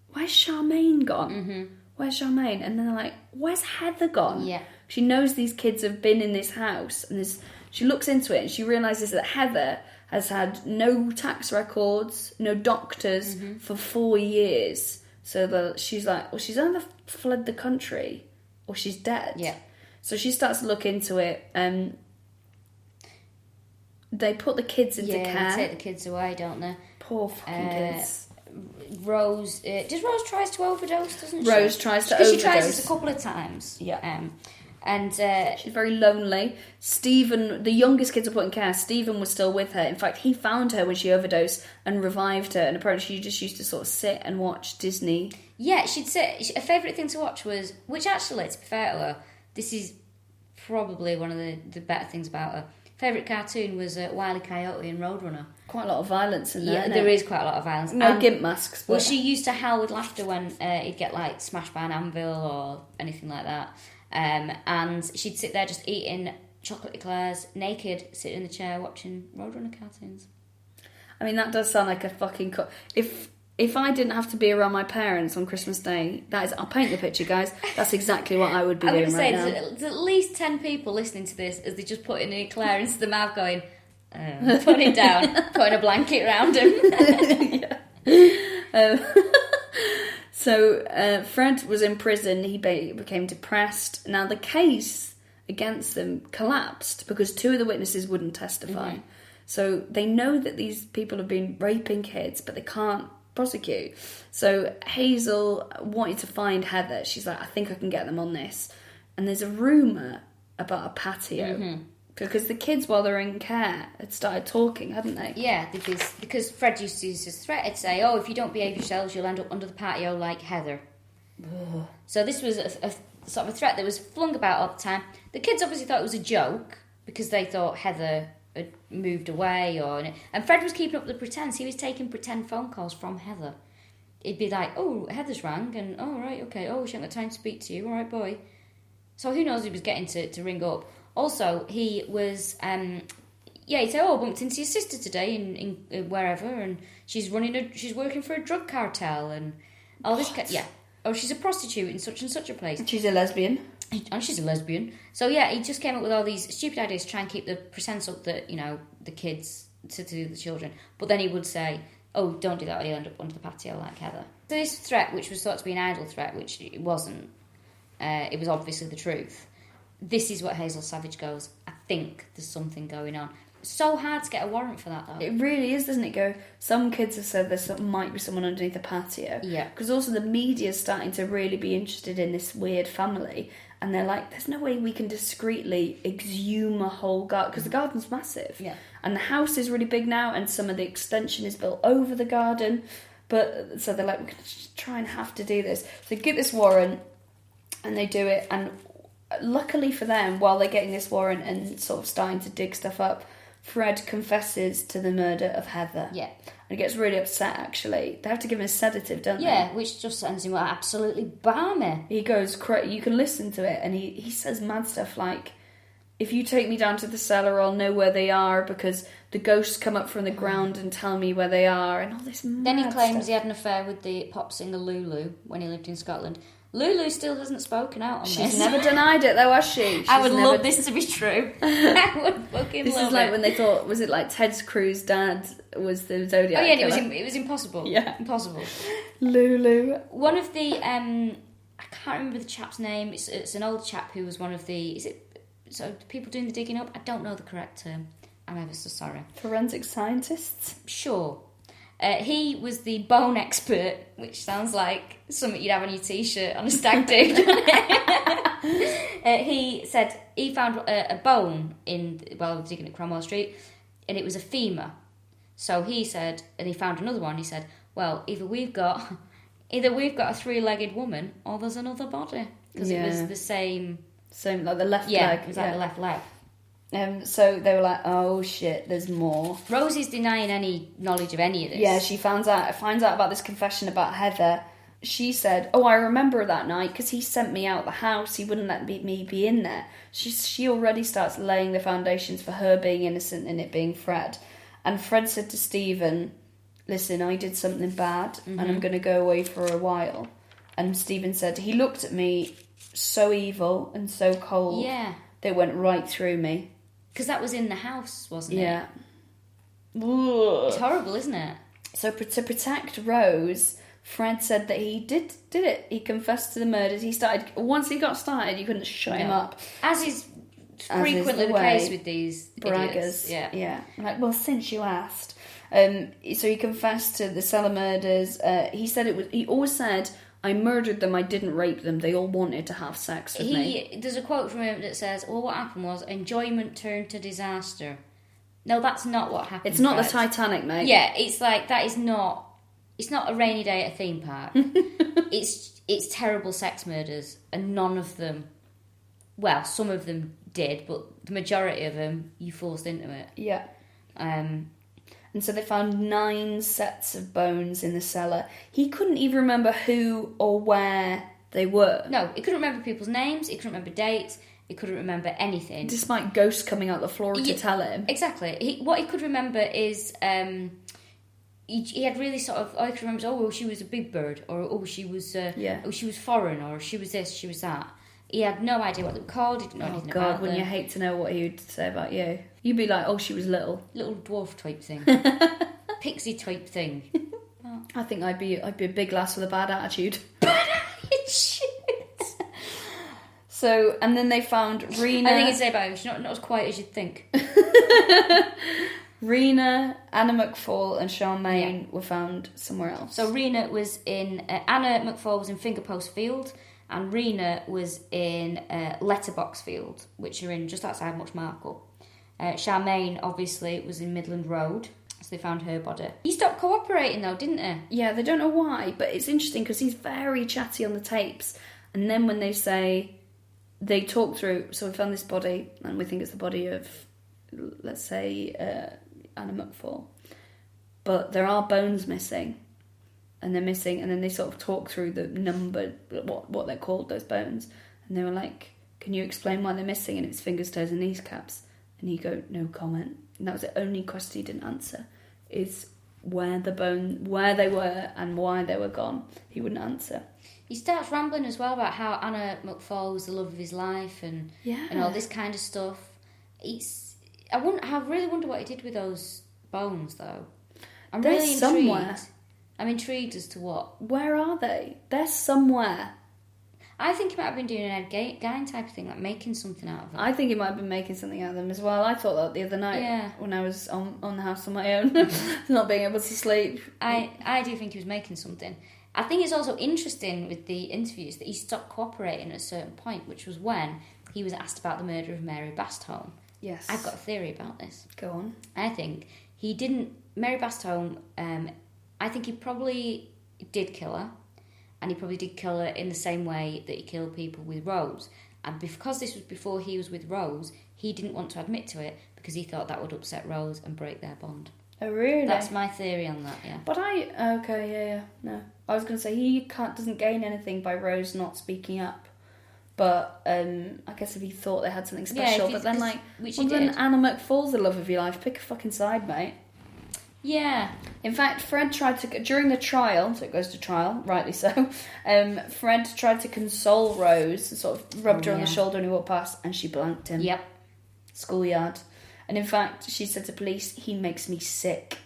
Speaker 2: where's Charmaine gone? Where's Charmaine? And then they're like, where's Heather gone?
Speaker 1: Yeah.
Speaker 2: She knows these kids have been in this house, and she looks into it, and she realises that Heather has had no tax records, no doctors for 4 years. So she's like, well, she's either fled the country or she's dead.
Speaker 1: Yeah.
Speaker 2: So she starts to look into it. They put the kids into care.
Speaker 1: Yeah, they take the kids away, don't they?
Speaker 2: Poor fucking kids.
Speaker 1: Rose, does Rose tries to overdose, doesn't she?
Speaker 2: Rose tries to overdose.
Speaker 1: She tries this a couple of times.
Speaker 2: Yeah.
Speaker 1: And
Speaker 2: she's very lonely. Stephen, the youngest kids are put in care. Stephen was still with her. In fact, he found her when she overdosed and revived her. And apparently she just used to sort of sit and watch Disney.
Speaker 1: Yeah, she'd sit. A favourite thing to watch was, which actually, to be fair to her, this is probably one of the better things about her. Favourite cartoon was Wile E. Coyote and Roadrunner.
Speaker 2: Quite a lot of violence in there.
Speaker 1: Yeah, there is quite a lot of violence.
Speaker 2: No gimp masks. But...
Speaker 1: Well, she used to howl with laughter when he'd get like smashed by an anvil or anything like that. And she'd sit there just eating chocolate eclairs, naked, sitting in the chair watching Roadrunner cartoons.
Speaker 2: I mean, that does sound like a fucking... If I didn't have to be around my parents on Christmas Day, I'll paint the picture, guys. That's exactly what I would be doing right now.
Speaker 1: There's at least 10 people listening to this as they just put an eclair into the mouth going, putting it down, putting a blanket around him. So Fred was in prison. He became depressed. Now the case against them collapsed because 2 of the witnesses wouldn't testify. So they know that these people have been raping kids, but they can't prosecute. So Hazel wanted to find Heather. She's like, I think I can get them on this. And there's a rumour about a patio. Because the kids, while they're in care, had started talking, hadn't they? Yeah, because Fred used to use his threat. He'd say, oh, if you don't behave yourselves, you'll end up under the patio like Heather. Ugh. So this was a sort of a threat that was flung about all the time. The kids obviously thought it was a joke because they thought Heather had moved away. And Fred was keeping up the pretense. He was taking pretend phone calls from Heather. He'd be like, oh, Heather's rang, and oh, right, okay, oh, she hasn't got time to speak to you, all right, boy. So who knows, he was getting to ring up. Also, he was, he'd say, oh, I bumped into your sister today in wherever, and she's working for a drug cartel, and all this, oh, she's a prostitute in such and such a place.
Speaker 2: And she's a lesbian.
Speaker 1: And she's a lesbian. So, yeah, he just came up with all these stupid ideas to try and keep the pretense up that, the kids, to the children. But then he would say, oh, don't do that, or you'll end up under the patio like Heather. So this threat, which was thought to be an idle threat, which it wasn't, it was obviously the truth. This is what Hazel Savage goes, I think there's something going on. So hard to get a warrant for that, though.
Speaker 2: It really is, doesn't it? Some kids have said there might be someone underneath the patio.
Speaker 1: Yeah.
Speaker 2: Because also the media's starting to really be interested in this weird family. And they're like, there's no way we can discreetly exhume a whole garden. Because the garden's massive.
Speaker 1: Yeah.
Speaker 2: And the house is really big now. And some of the extension is built over the garden. But so they're like, we're going to try and have to do this. So they get this warrant. And they do it. And luckily for them, while they're getting this warrant and sort of starting to dig stuff up, Fred confesses to the murder of Heather.
Speaker 1: Yeah.
Speaker 2: And he gets really upset, actually. They have to give him a sedative, don't they?
Speaker 1: Yeah, which just sends him absolutely balmy.
Speaker 2: He goes, you can listen to it, and he says mad stuff like, if you take me down to the cellar, I'll know where they are, because the ghosts come up from the ground and tell me where they are, and all this mad
Speaker 1: Then he claims
Speaker 2: stuff.
Speaker 1: he had an affair with the pop singer Lulu when he lived in Scotland. Lulu still hasn't spoken out on this.
Speaker 2: She's never denied it, though, has she?
Speaker 1: I would love this to be true. I would fucking
Speaker 2: This
Speaker 1: love
Speaker 2: is like
Speaker 1: it.
Speaker 2: when they thought, was it like Ted Cruz's dad was the Zodiac
Speaker 1: Oh yeah,
Speaker 2: killer?
Speaker 1: it was impossible.
Speaker 2: Yeah.
Speaker 1: Impossible.
Speaker 2: Lulu.
Speaker 1: One of the, I can't remember the chap's name, it's an old chap who was one of the, so people doing the digging up? I don't know the correct term. I'm ever so sorry.
Speaker 2: Forensic scientists?
Speaker 1: Sure. He was the bone expert, which sounds like something you'd have on your t-shirt on a stag do. He said he found a bone while digging at Cromwell Street, and it was a femur. So he said, and he found another one. He said, "Well, either we've got a three-legged woman, or there's another body, because it was the same
Speaker 2: like the left leg.
Speaker 1: Yeah, it was like the left leg."
Speaker 2: So they were like, "Oh shit, there's more."
Speaker 1: Rosie's denying any knowledge of any of this.
Speaker 2: Yeah, she finds out about this confession about Heather. She said, "Oh, I remember that night because he sent me out the house. He wouldn't let me be in there." She already starts laying the foundations for her being innocent and it being Fred. And Fred said to Stephen, "Listen, I did something bad and I'm going to go away for a while." And Stephen said, "He looked at me so evil and so cold.
Speaker 1: Yeah.
Speaker 2: They went right through me."
Speaker 1: Because that was in the house, wasn't it?
Speaker 2: Yeah.
Speaker 1: It's horrible, isn't it?
Speaker 2: So to protect Rose, Fred said that he did it. He confessed to the murders. Once he got started, you couldn't shut him up.
Speaker 1: As is frequently the case with these
Speaker 2: braggers.
Speaker 1: idiots. Yeah.
Speaker 2: Like, well, since you asked. So he confessed to the cellar murders. He said he always said, "I murdered them, I didn't rape them. They all wanted to have sex with me."
Speaker 1: There's a quote from him that says, "Well, what happened was enjoyment turned to disaster." No, that's not what happened.
Speaker 2: It's not
Speaker 1: Fred.
Speaker 2: the Titanic, mate.
Speaker 1: Yeah, it's like that is not. It's not a rainy day at a theme park. It's terrible sex murders, and none of them. Well, some of them did, but the majority of them you forced into it.
Speaker 2: Yeah. And so they found 9 sets of bones in the cellar. He couldn't even remember who or where they were.
Speaker 1: No, he couldn't remember people's names. He couldn't remember dates. He couldn't remember anything.
Speaker 2: Despite ghosts coming out the floor to tell him.
Speaker 1: Exactly. What he could remember is he had really sort of. All he could remember is, well, she was a big bird, or she was she was foreign, or she was this, she was that. He had no idea what they were called. He didn't know anything about them.
Speaker 2: Wouldn't you hate to know what he would say about you? You'd be like, "Oh, she was little
Speaker 1: dwarf type thing, pixie type thing."
Speaker 2: I think I'd be a big lass with a bad attitude. So, and then they found Rena.
Speaker 1: I think you'd say about her, she's not as quiet as you'd think.
Speaker 2: Rena, Anna McFall, and Charmaine were found somewhere else.
Speaker 1: So Rena was in Anna McFall was in Fingerpost Field, and Rena was in Letterbox Field, which are in just outside Muchmarkle. Charmaine obviously was in Midland Road, so they found her body. He stopped cooperating though, didn't he?
Speaker 2: Yeah, they don't know why, but it's interesting because he's very chatty on the tapes. And then when they talk through, so we found this body, and we think it's the body of, let's say, Anna McFall. But there are bones missing, and they're missing, and then they sort of talk through the number, what they're called, those bones. And they were like, "Can you explain why they're missing?" And it's fingers, toes, and kneecaps. And he go, "No comment." And that was the only question he didn't answer, is where they were and why they were gone. He wouldn't answer.
Speaker 1: He starts rambling as well about how Anna McFall was the love of his life and all this kind of stuff. I really wonder what he did with those bones, though. I'm
Speaker 2: They're
Speaker 1: really intrigued.
Speaker 2: somewhere.
Speaker 1: I'm intrigued as to what.
Speaker 2: Where are they? They're somewhere.
Speaker 1: I think he might have been doing an Ed Gein type of thing, like making something out of it.
Speaker 2: I think he might have been making something out of them as well. I thought that the other night when I was on the house on my own, not being able to sleep.
Speaker 1: I do think he was making something. I think it's also interesting with the interviews that he stopped cooperating at a certain point, which was when he was asked about the murder of Mary Bastholm.
Speaker 2: Yes.
Speaker 1: I've got a theory about this.
Speaker 2: Go on.
Speaker 1: I think he didn't... Mary Bastholm, I think he probably did kill her, and he probably did kill her in the same way that he killed people with Rose. And because this was before he was with Rose, he didn't want to admit to it because he thought that would upset Rose and break their bond.
Speaker 2: Oh, really?
Speaker 1: That's my theory on that, yeah.
Speaker 2: But no. I was going to say, he doesn't gain anything by Rose not speaking up. But I guess if he thought they had something special, but then then Anna McFall's the love of your life. Pick a fucking side, mate.
Speaker 1: Yeah.
Speaker 2: In fact, Fred tried to, during the trial, so it goes to trial, rightly so, Fred tried to console Rose and sort of rubbed her on the shoulder when he walked past, and she blanked him.
Speaker 1: Yep.
Speaker 2: Schoolyard. And in fact, she said to police, he makes me sick.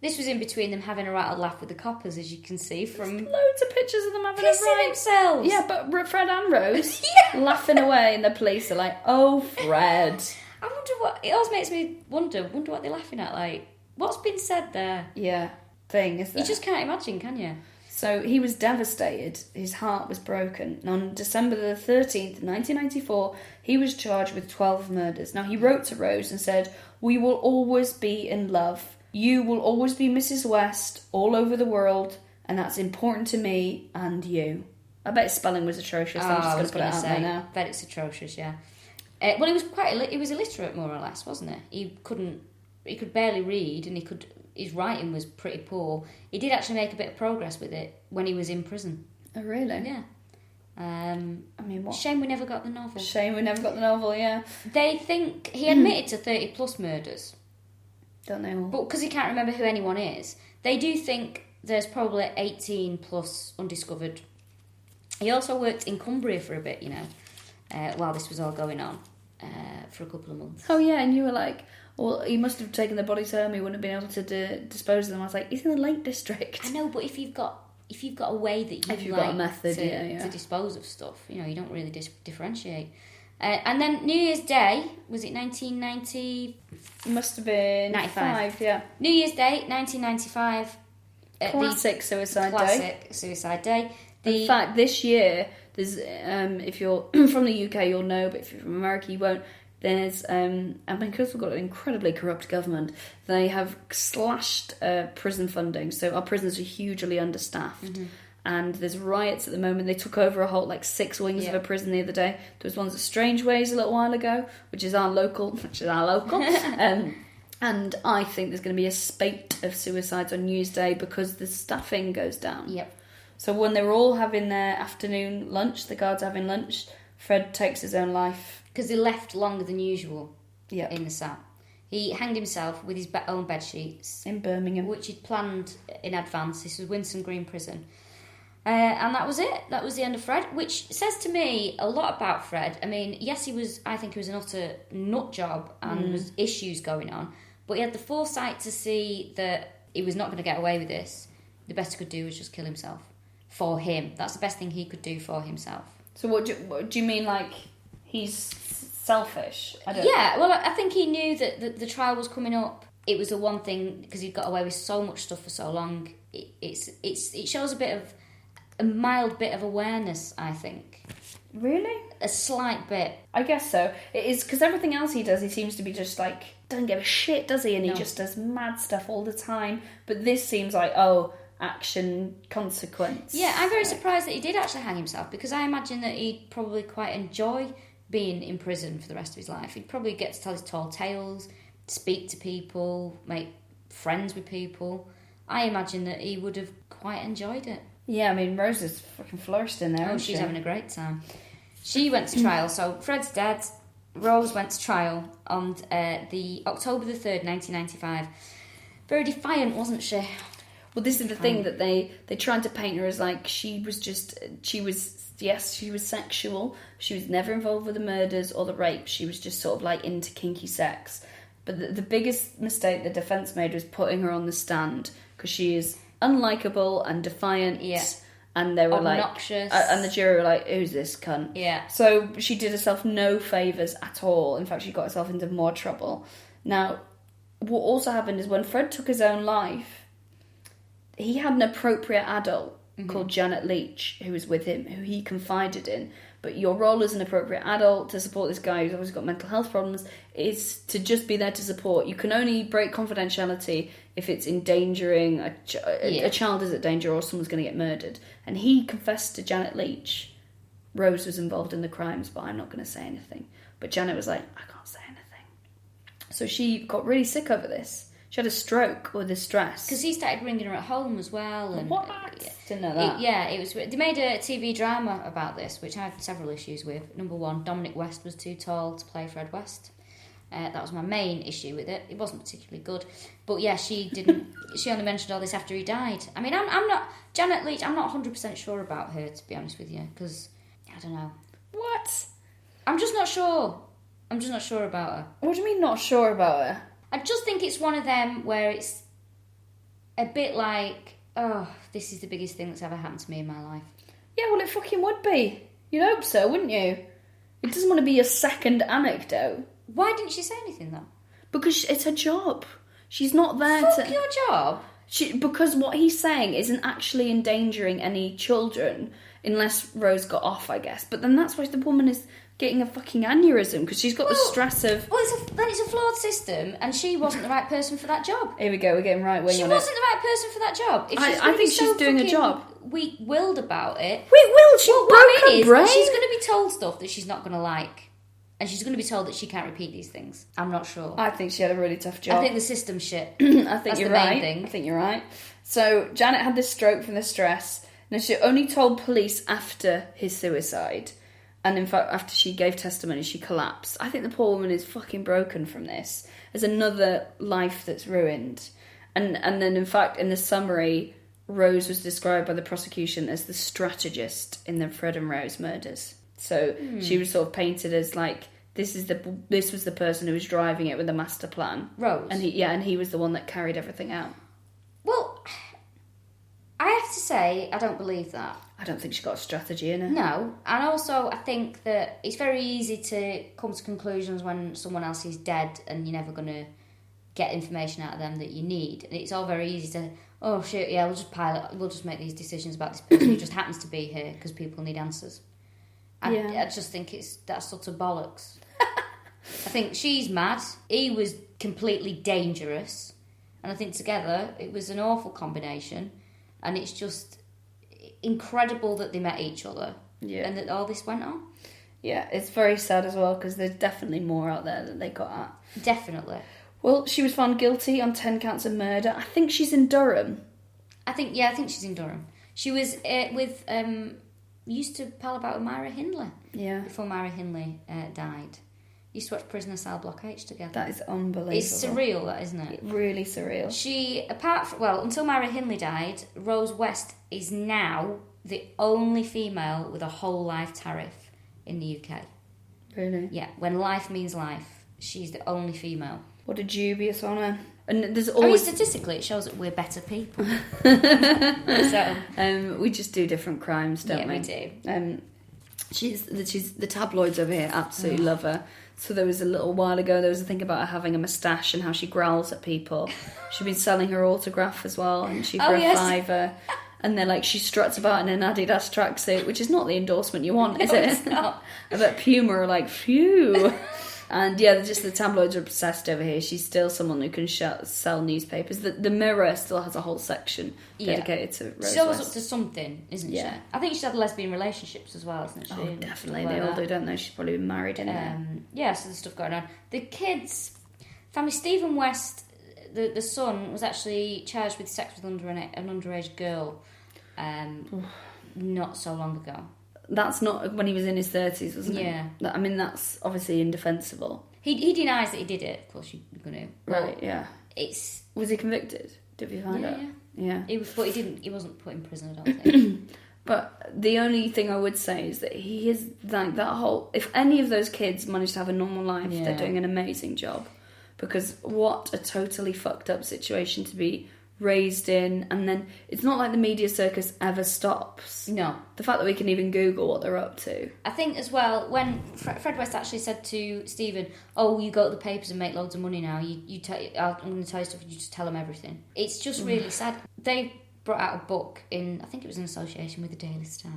Speaker 1: This was in between them having a rattle laugh with the coppers, as you can see from...
Speaker 2: There's loads of pictures of them having a
Speaker 1: pissing themselves.
Speaker 2: Yeah, but Fred and Rose laughing away, and the police are like, oh, Fred.
Speaker 1: I wonder what... It always makes me wonder what they're laughing at, like... What's been said there?
Speaker 2: Yeah, thing, is there?
Speaker 1: You just can't imagine, can you?
Speaker 2: So he was devastated. His heart was broken. And on December the 13th, 1994, he was charged with 12 murders. Now, he wrote to Rose and said, "We will always be in love. You will always be Mrs. West all over the world, and that's important to me and you." I bet his spelling was atrocious. I'm just going to put it out there now.
Speaker 1: I bet it's atrocious, yeah. Well, he was illiterate, more or less, wasn't it? He could barely read, and his writing was pretty poor. He did actually make a bit of progress with it when he was in prison.
Speaker 2: Oh, really?
Speaker 1: Yeah.
Speaker 2: I mean, what?
Speaker 1: Shame we never got the novel.
Speaker 2: Yeah.
Speaker 1: They think he admitted to 30 plus murders.
Speaker 2: Don't know.
Speaker 1: But because he can't remember who anyone is, they do think there's probably 18 plus undiscovered. He also worked in Cumbria for a bit, while this was all going on, for a couple of months.
Speaker 2: Oh, yeah, and you were like... Well, he must have taken the bodies home. He wouldn't have been able to dispose of them. I was like, he's in the Lake District.
Speaker 1: I know, but if you've got a way that you've
Speaker 2: got a method,
Speaker 1: to dispose of stuff, you don't really differentiate. And then New Year's Day, was it 1990?
Speaker 2: It must have been
Speaker 1: 95.
Speaker 2: Yeah.
Speaker 1: New Year's Day, 1995.
Speaker 2: Classic suicide day.
Speaker 1: In
Speaker 2: fact, this year, there's if you're from the UK, you'll know, but if you're from America, you won't. There's, and because we've got an incredibly corrupt government, they have slashed prison funding, so our prisons are hugely understaffed. Mm-hmm. And there's riots at the moment. They took over a whole 6 wings of a prison the other day. There was ones at Strangeways a little while ago, which is our local. And I think there's going to be a spate of suicides on New Year's Day because the staffing goes down.
Speaker 1: Yep.
Speaker 2: So when they're all having their afternoon lunch, the guards are having lunch, Fred takes his own life.
Speaker 1: Because he left longer than usual in the cell. He hanged himself with his own bed sheets.
Speaker 2: In Birmingham.
Speaker 1: Which he'd planned in advance. This was Winson Green Prison. And that was it. That was the end of Fred, which says to me a lot about Fred. I mean, yes, I think he was an utter nut job and there was issues going on. But he had the foresight to see that he was not going to get away with this. The best he could do was just kill himself. For him. That's the best thing he could do for himself.
Speaker 2: So what do you mean, he's selfish?
Speaker 1: Yeah, well, I think he knew that the trial was coming up. It was the one thing, because he'd got away with so much stuff for so long. It shows a mild bit of awareness, I think.
Speaker 2: Really?
Speaker 1: A slight bit.
Speaker 2: I guess so. It is, because everything else he does, he seems to be just doesn't give a shit, does he? And he just does mad stuff all the time. But this seems like, action, consequence.
Speaker 1: Yeah, I'm very surprised that he did actually hang himself, because I imagine that he'd probably quite enjoy being in prison for the rest of his life. He'd probably get to tell his tall tales, speak to people, make friends with people. I imagine that he would have quite enjoyed it.
Speaker 2: Yeah, I mean, Rose is fucking flourished in there,
Speaker 1: she's having a great time. She went to trial, so Fred's dead. Rose went to trial on the October the 3rd, 1995. Very defiant, wasn't she?
Speaker 2: Well, this is the thing that they tried to paint her as she was sexual. She was never involved with the murders or the rape. She was just sort of into kinky sex. But the biggest mistake the defence made was putting her on the stand, because she is unlikable and defiant And they were
Speaker 1: obnoxious.
Speaker 2: And the jury were like, who's this cunt?
Speaker 1: Yeah.
Speaker 2: So she did herself no favours at all. In fact, she got herself into more trouble. Now, what also happened is when Fred took his own life, he had an appropriate adult called Janet Leach who was with him, who he confided in. But your role as an appropriate adult to support this guy who's always got mental health problems is to just be there to support. You can only break confidentiality if it's endangering a child is at danger or someone's going to get murdered. And he confessed to Janet Leach. Rose was involved in the crimes, but I'm not going to say anything. But Janet was like, I can't say anything. So she got really sick over this. She had a stroke with the stress.
Speaker 1: Because he started ringing her at home as well. And
Speaker 2: what? Didn't know that.
Speaker 1: It was. They made a TV drama about this, which I had several issues with. Number one, Dominic West was too tall to play Fred West. That was my main issue with it. It wasn't particularly good. But yeah, she didn't... she only mentioned all this after he died. I mean, I'm not... Janet Leach, I'm not 100% sure about her, to be honest with you, because, I don't know.
Speaker 2: What?
Speaker 1: I'm just not sure. I'm just not sure about her.
Speaker 2: What do you mean not sure about her?
Speaker 1: I just think it's one of them where it's a bit like, oh, this is the biggest thing that's ever happened to me in my life.
Speaker 2: Yeah, well, it fucking would be. You'd hope so, wouldn't you? It doesn't want to be your second anecdote.
Speaker 1: Why didn't she say anything, though?
Speaker 2: Because it's her job. She's not there
Speaker 1: Fuck your job.
Speaker 2: Because what he's saying isn't actually endangering any children, unless Rose got off, I guess. But then that's why the woman is getting a fucking aneurysm, because she's got the stress of...
Speaker 1: Well, it's a flawed system, and she wasn't the right person for that job.
Speaker 2: Here we go, we're getting right wing on it.
Speaker 1: She wasn't the right person for that job. If she's
Speaker 2: I think she's doing a job.
Speaker 1: Weak-willed about it.
Speaker 2: Weak-willed? She broke her brain?
Speaker 1: She's going to be told stuff that she's not going to like. And she's going to be told that she can't repeat these things. I'm not sure.
Speaker 2: I think she had a really tough job.
Speaker 1: I think the system's shit.
Speaker 2: I think you're right. I think you're right. So Janet had this stroke from the stress. Now, she only told police after his suicide. And in fact, after she gave testimony, she collapsed. I think the poor woman is fucking broken from this. There's another life that's ruined. And then, in fact, in the summary, Rose was described by the prosecution as the strategist in the Fred and Rose murders. So she was sort of painted as like, this was the person who was driving it with the master plan.
Speaker 1: Rose.
Speaker 2: And he was the one that carried everything out.
Speaker 1: Well, I have to say, I don't believe that.
Speaker 2: I don't think she got a strategy in her.
Speaker 1: No, and also I think that it's very easy to come to conclusions when someone else is dead and you're never going to get information out of them that you need. And it's all very easy to, oh shit, yeah, we'll just make these decisions about this person who just happens to be here because people need answers. I just think that's sort of bollocks. I think she's mad. He was completely dangerous. And I think together it was an awful combination. And it's just incredible that they met each other. Yeah. And that all this went on.
Speaker 2: Yeah, it's very sad as well because there's definitely more out there that they got at.
Speaker 1: Definitely.
Speaker 2: Well, she was found guilty on 10 counts of murder. I think she's in Durham.
Speaker 1: I think she's in Durham. She was used to pal about with Myra Hindley. Yeah. Before Myra Hindley died. Used to watch Prisoner Cell Block H together.
Speaker 2: That is unbelievable.
Speaker 1: It's surreal, that, isn't it?
Speaker 2: Really surreal.
Speaker 1: She, until Myra Hindley died, Rose West is now the only female with a whole life tariff in the UK.
Speaker 2: Really?
Speaker 1: Yeah. When life means life, she's the only female.
Speaker 2: What a dubious honour. And there's always...
Speaker 1: statistically, it shows that we're better people.
Speaker 2: We just do different crimes, don't we?
Speaker 1: Yeah, we do.
Speaker 2: She's the tabloids over here absolutely love her. So there was a little while ago, there was a thing about her having a moustache and how she growls at people. She'd been selling her autograph as well, and she for a £5. And then, she struts about in an Adidas tracksuit, which is not the endorsement you want, is it?
Speaker 1: It's not.
Speaker 2: I bet Puma are like, phew. And yeah, just the tabloids are obsessed over here. She's still someone who can sell newspapers. The Mirror still has a whole section dedicated to Rose
Speaker 1: She's always
Speaker 2: West.
Speaker 1: up to something, isn't she? I think she's had lesbian relationships as well, isn't she?
Speaker 2: Oh, definitely. They all do, don't they? She's probably been married in there.
Speaker 1: Yeah, so there's stuff going on. The kids, family Stephen West, the son, was actually charged with sex with an underage girl not so long ago. That's
Speaker 2: not when he was in his 30s, wasn't it?
Speaker 1: Yeah.
Speaker 2: I mean, that's obviously indefensible.
Speaker 1: He denies that he did it. Of course, you're going to.
Speaker 2: Right, yeah. Was he convicted? Did we find out? Yeah.
Speaker 1: But he wasn't put in prison, I don't think.
Speaker 2: But the only thing I would say is that he is like that whole... If any of those kids manage to have a normal life, they're doing an amazing job. Because what a totally fucked up situation to be raised in, and then it's not like the media circus ever stops.
Speaker 1: No.
Speaker 2: The fact that we can even Google what they're up to.
Speaker 1: I think as well, when Fred West actually said to Stephen, "Oh, you go to the papers and make loads of money now. I'm going to tell you stuff and you just tell them everything." It's just really sad. They brought out a book I think it was in association with the Daily Star.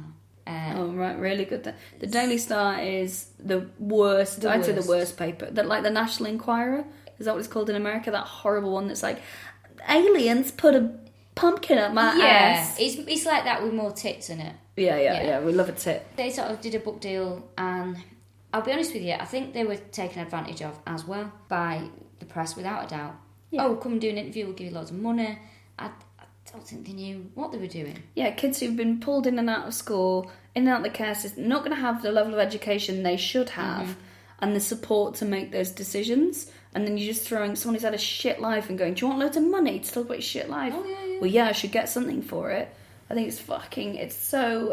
Speaker 2: Oh, right, really good. The Daily Star is the worst, I'd say the worst paper. Like the National Enquirer, is that what it's called in America? That horrible one that's like, aliens put a pumpkin up my ass.
Speaker 1: It's like that with more tits in it.
Speaker 2: Yeah, we love a tit.
Speaker 1: They sort of did a book deal, and I'll be honest with you, I think they were taken advantage of as well by the press, without a doubt. Yeah. Oh, come and do an interview, we'll give you loads of money. I don't think they knew what they were doing. Yeah,
Speaker 2: kids who've been pulled in and out of school, in and out of the care system, not going to have the level of education they should have, and the support to make those decisions. And then you're just throwing someone who's had a shit life and going, "Do you want loads of money to talk about your shit life?"
Speaker 1: Oh, yeah.
Speaker 2: Well, yeah, I should get something for it. I think it's so,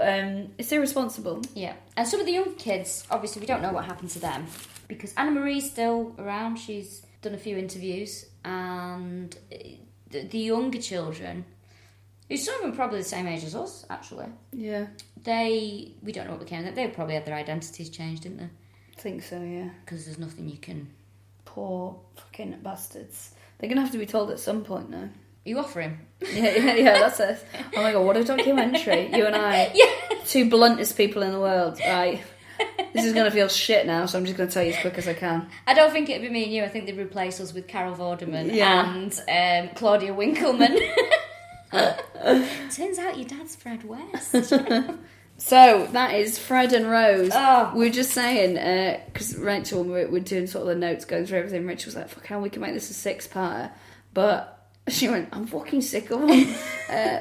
Speaker 2: it's irresponsible.
Speaker 1: Yeah. And some of the young kids, obviously we don't know what happened to them, because Anna Marie's still around. She's done a few interviews, and the younger children, who some of them are probably the same age as us, actually.
Speaker 2: Yeah.
Speaker 1: We don't know what became of them. They probably had their identities changed, didn't they?
Speaker 2: I think so, yeah.
Speaker 1: Because there's nothing you can...
Speaker 2: Poor fucking bastards. They're going to have to be told at some point now.
Speaker 1: You offer him?
Speaker 2: Yeah, that's it. Oh my god, what a documentary. You and I, two bluntest people in the world. Right. This is going to feel shit now, so I'm just going to tell you as quick as I can.
Speaker 1: I don't think it'd be me and you. I think they'd replace us with Carol Vorderman and Claudia Winkleman. Turns out your dad's Fred West.
Speaker 2: So, that is Fred and Rose.
Speaker 1: Oh.
Speaker 2: We were just saying, because Rachel, when we're doing sort of the notes, going through everything, Rachel was like, fuck, how we can make this a 6-parter. But she went, I'm fucking sick of them.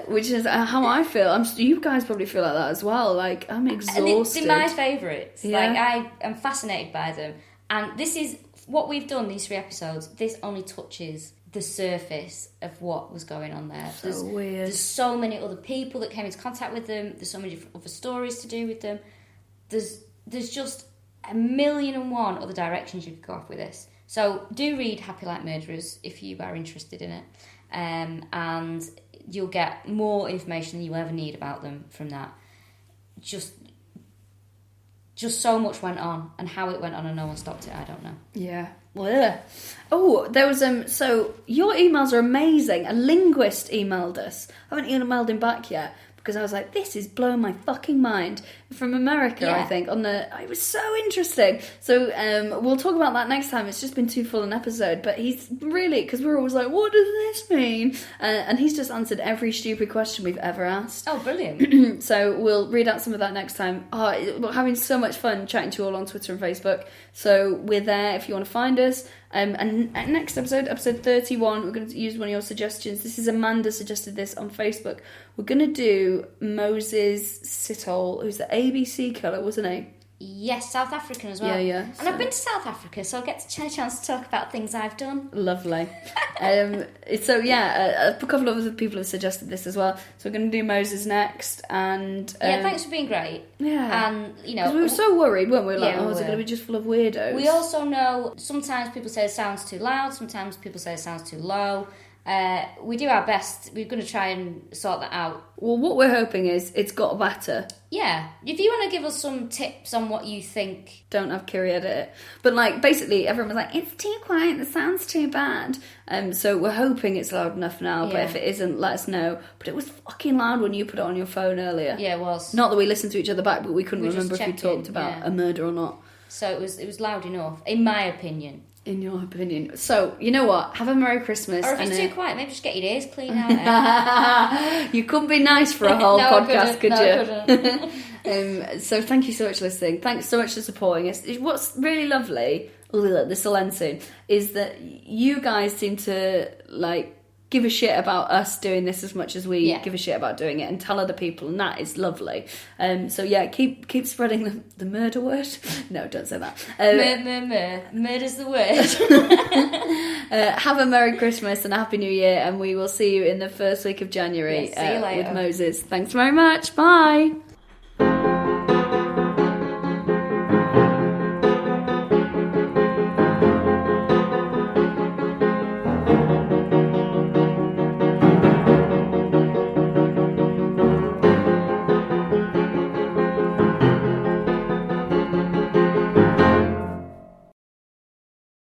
Speaker 2: Which is how I feel. You guys probably feel like that as well. Like, I'm exhausted.
Speaker 1: And they're my favourites.
Speaker 2: Yeah.
Speaker 1: Like, I am fascinated by them. And this is what we've done, these 3 episodes. This only touches the surface of what was going on there.
Speaker 2: Weird.
Speaker 1: There's so many other people that came into contact with them. There's so many different other stories to do with them. There's just 1,000,001 other directions you could go off with this. So do read Happy Like Murderers if you are interested in it, and you'll get more information than you'll ever need about them from that. Just so much went on, and how it went on and no one stopped it, I don't know.
Speaker 2: Yeah. Ugh. Oh, there was so your emails are amazing. A linguist emailed us. I haven't emailed him back yet because I was like, this is blowing my fucking mind. From America, I think. It was so interesting. So we'll talk about that next time. It's just been too full an episode, but he's really, because we're always like, what does this mean? And he's just answered every stupid question we've ever asked.
Speaker 1: Oh, brilliant.
Speaker 2: So we'll read out some of that next time. We're having so much fun chatting to you all on Twitter and Facebook. So we're there if you want to find us. And next episode 31, we're going to use one of your suggestions. This is Amanda suggested this on Facebook. We're going to do Moses Sithole, who's the ABC killer, wasn't he?
Speaker 1: Yes, South African as well.
Speaker 2: Yeah.
Speaker 1: And I've been to South Africa, so I get a chance to talk about things I've done.
Speaker 2: Lovely. A couple of other people have suggested this as well. So we're going to do Moses next. And
Speaker 1: thanks for being great.
Speaker 2: Yeah.
Speaker 1: And,
Speaker 2: we were so worried, weren't we? Like, is it going to be just full of weirdos?
Speaker 1: We also know sometimes people say it sounds too loud, sometimes people say it sounds too low. We do our best. We're going to try and sort that out.
Speaker 2: Well, what we're hoping is it's got better.
Speaker 1: Yeah. If you want to give us some tips on what you think...
Speaker 2: Don't have Kiri edit it. But, basically, everyone was like, it's too quiet, it sounds too bad. So we're hoping it's loud enough now, but if it isn't, let us know. But it was fucking loud when you put it on your phone earlier.
Speaker 1: Yeah, it was.
Speaker 2: Not that we listened to each other back, but we couldn't remember if we talked about a murder or not.
Speaker 1: So it was loud enough, in my opinion.
Speaker 2: In your opinion. So, you know what? Have a Merry Christmas.
Speaker 1: Or if it's too quiet, maybe just get your ears clean out.
Speaker 2: You couldn't be nice for a whole podcast, could
Speaker 1: you?
Speaker 2: So thank you so much for listening. Thanks so much for supporting us. What's really lovely, this will end soon, is that you guys seem to, give a shit about us doing this as much as we give a shit about doing it, and tell other people, and that is lovely. Keep spreading the murder word. No, don't say that.
Speaker 1: Murder's the word.
Speaker 2: Have a Merry Christmas and a Happy New Year, and we will see you in the first week of January
Speaker 1: see you later.
Speaker 2: with Moses. Thanks very much. Bye.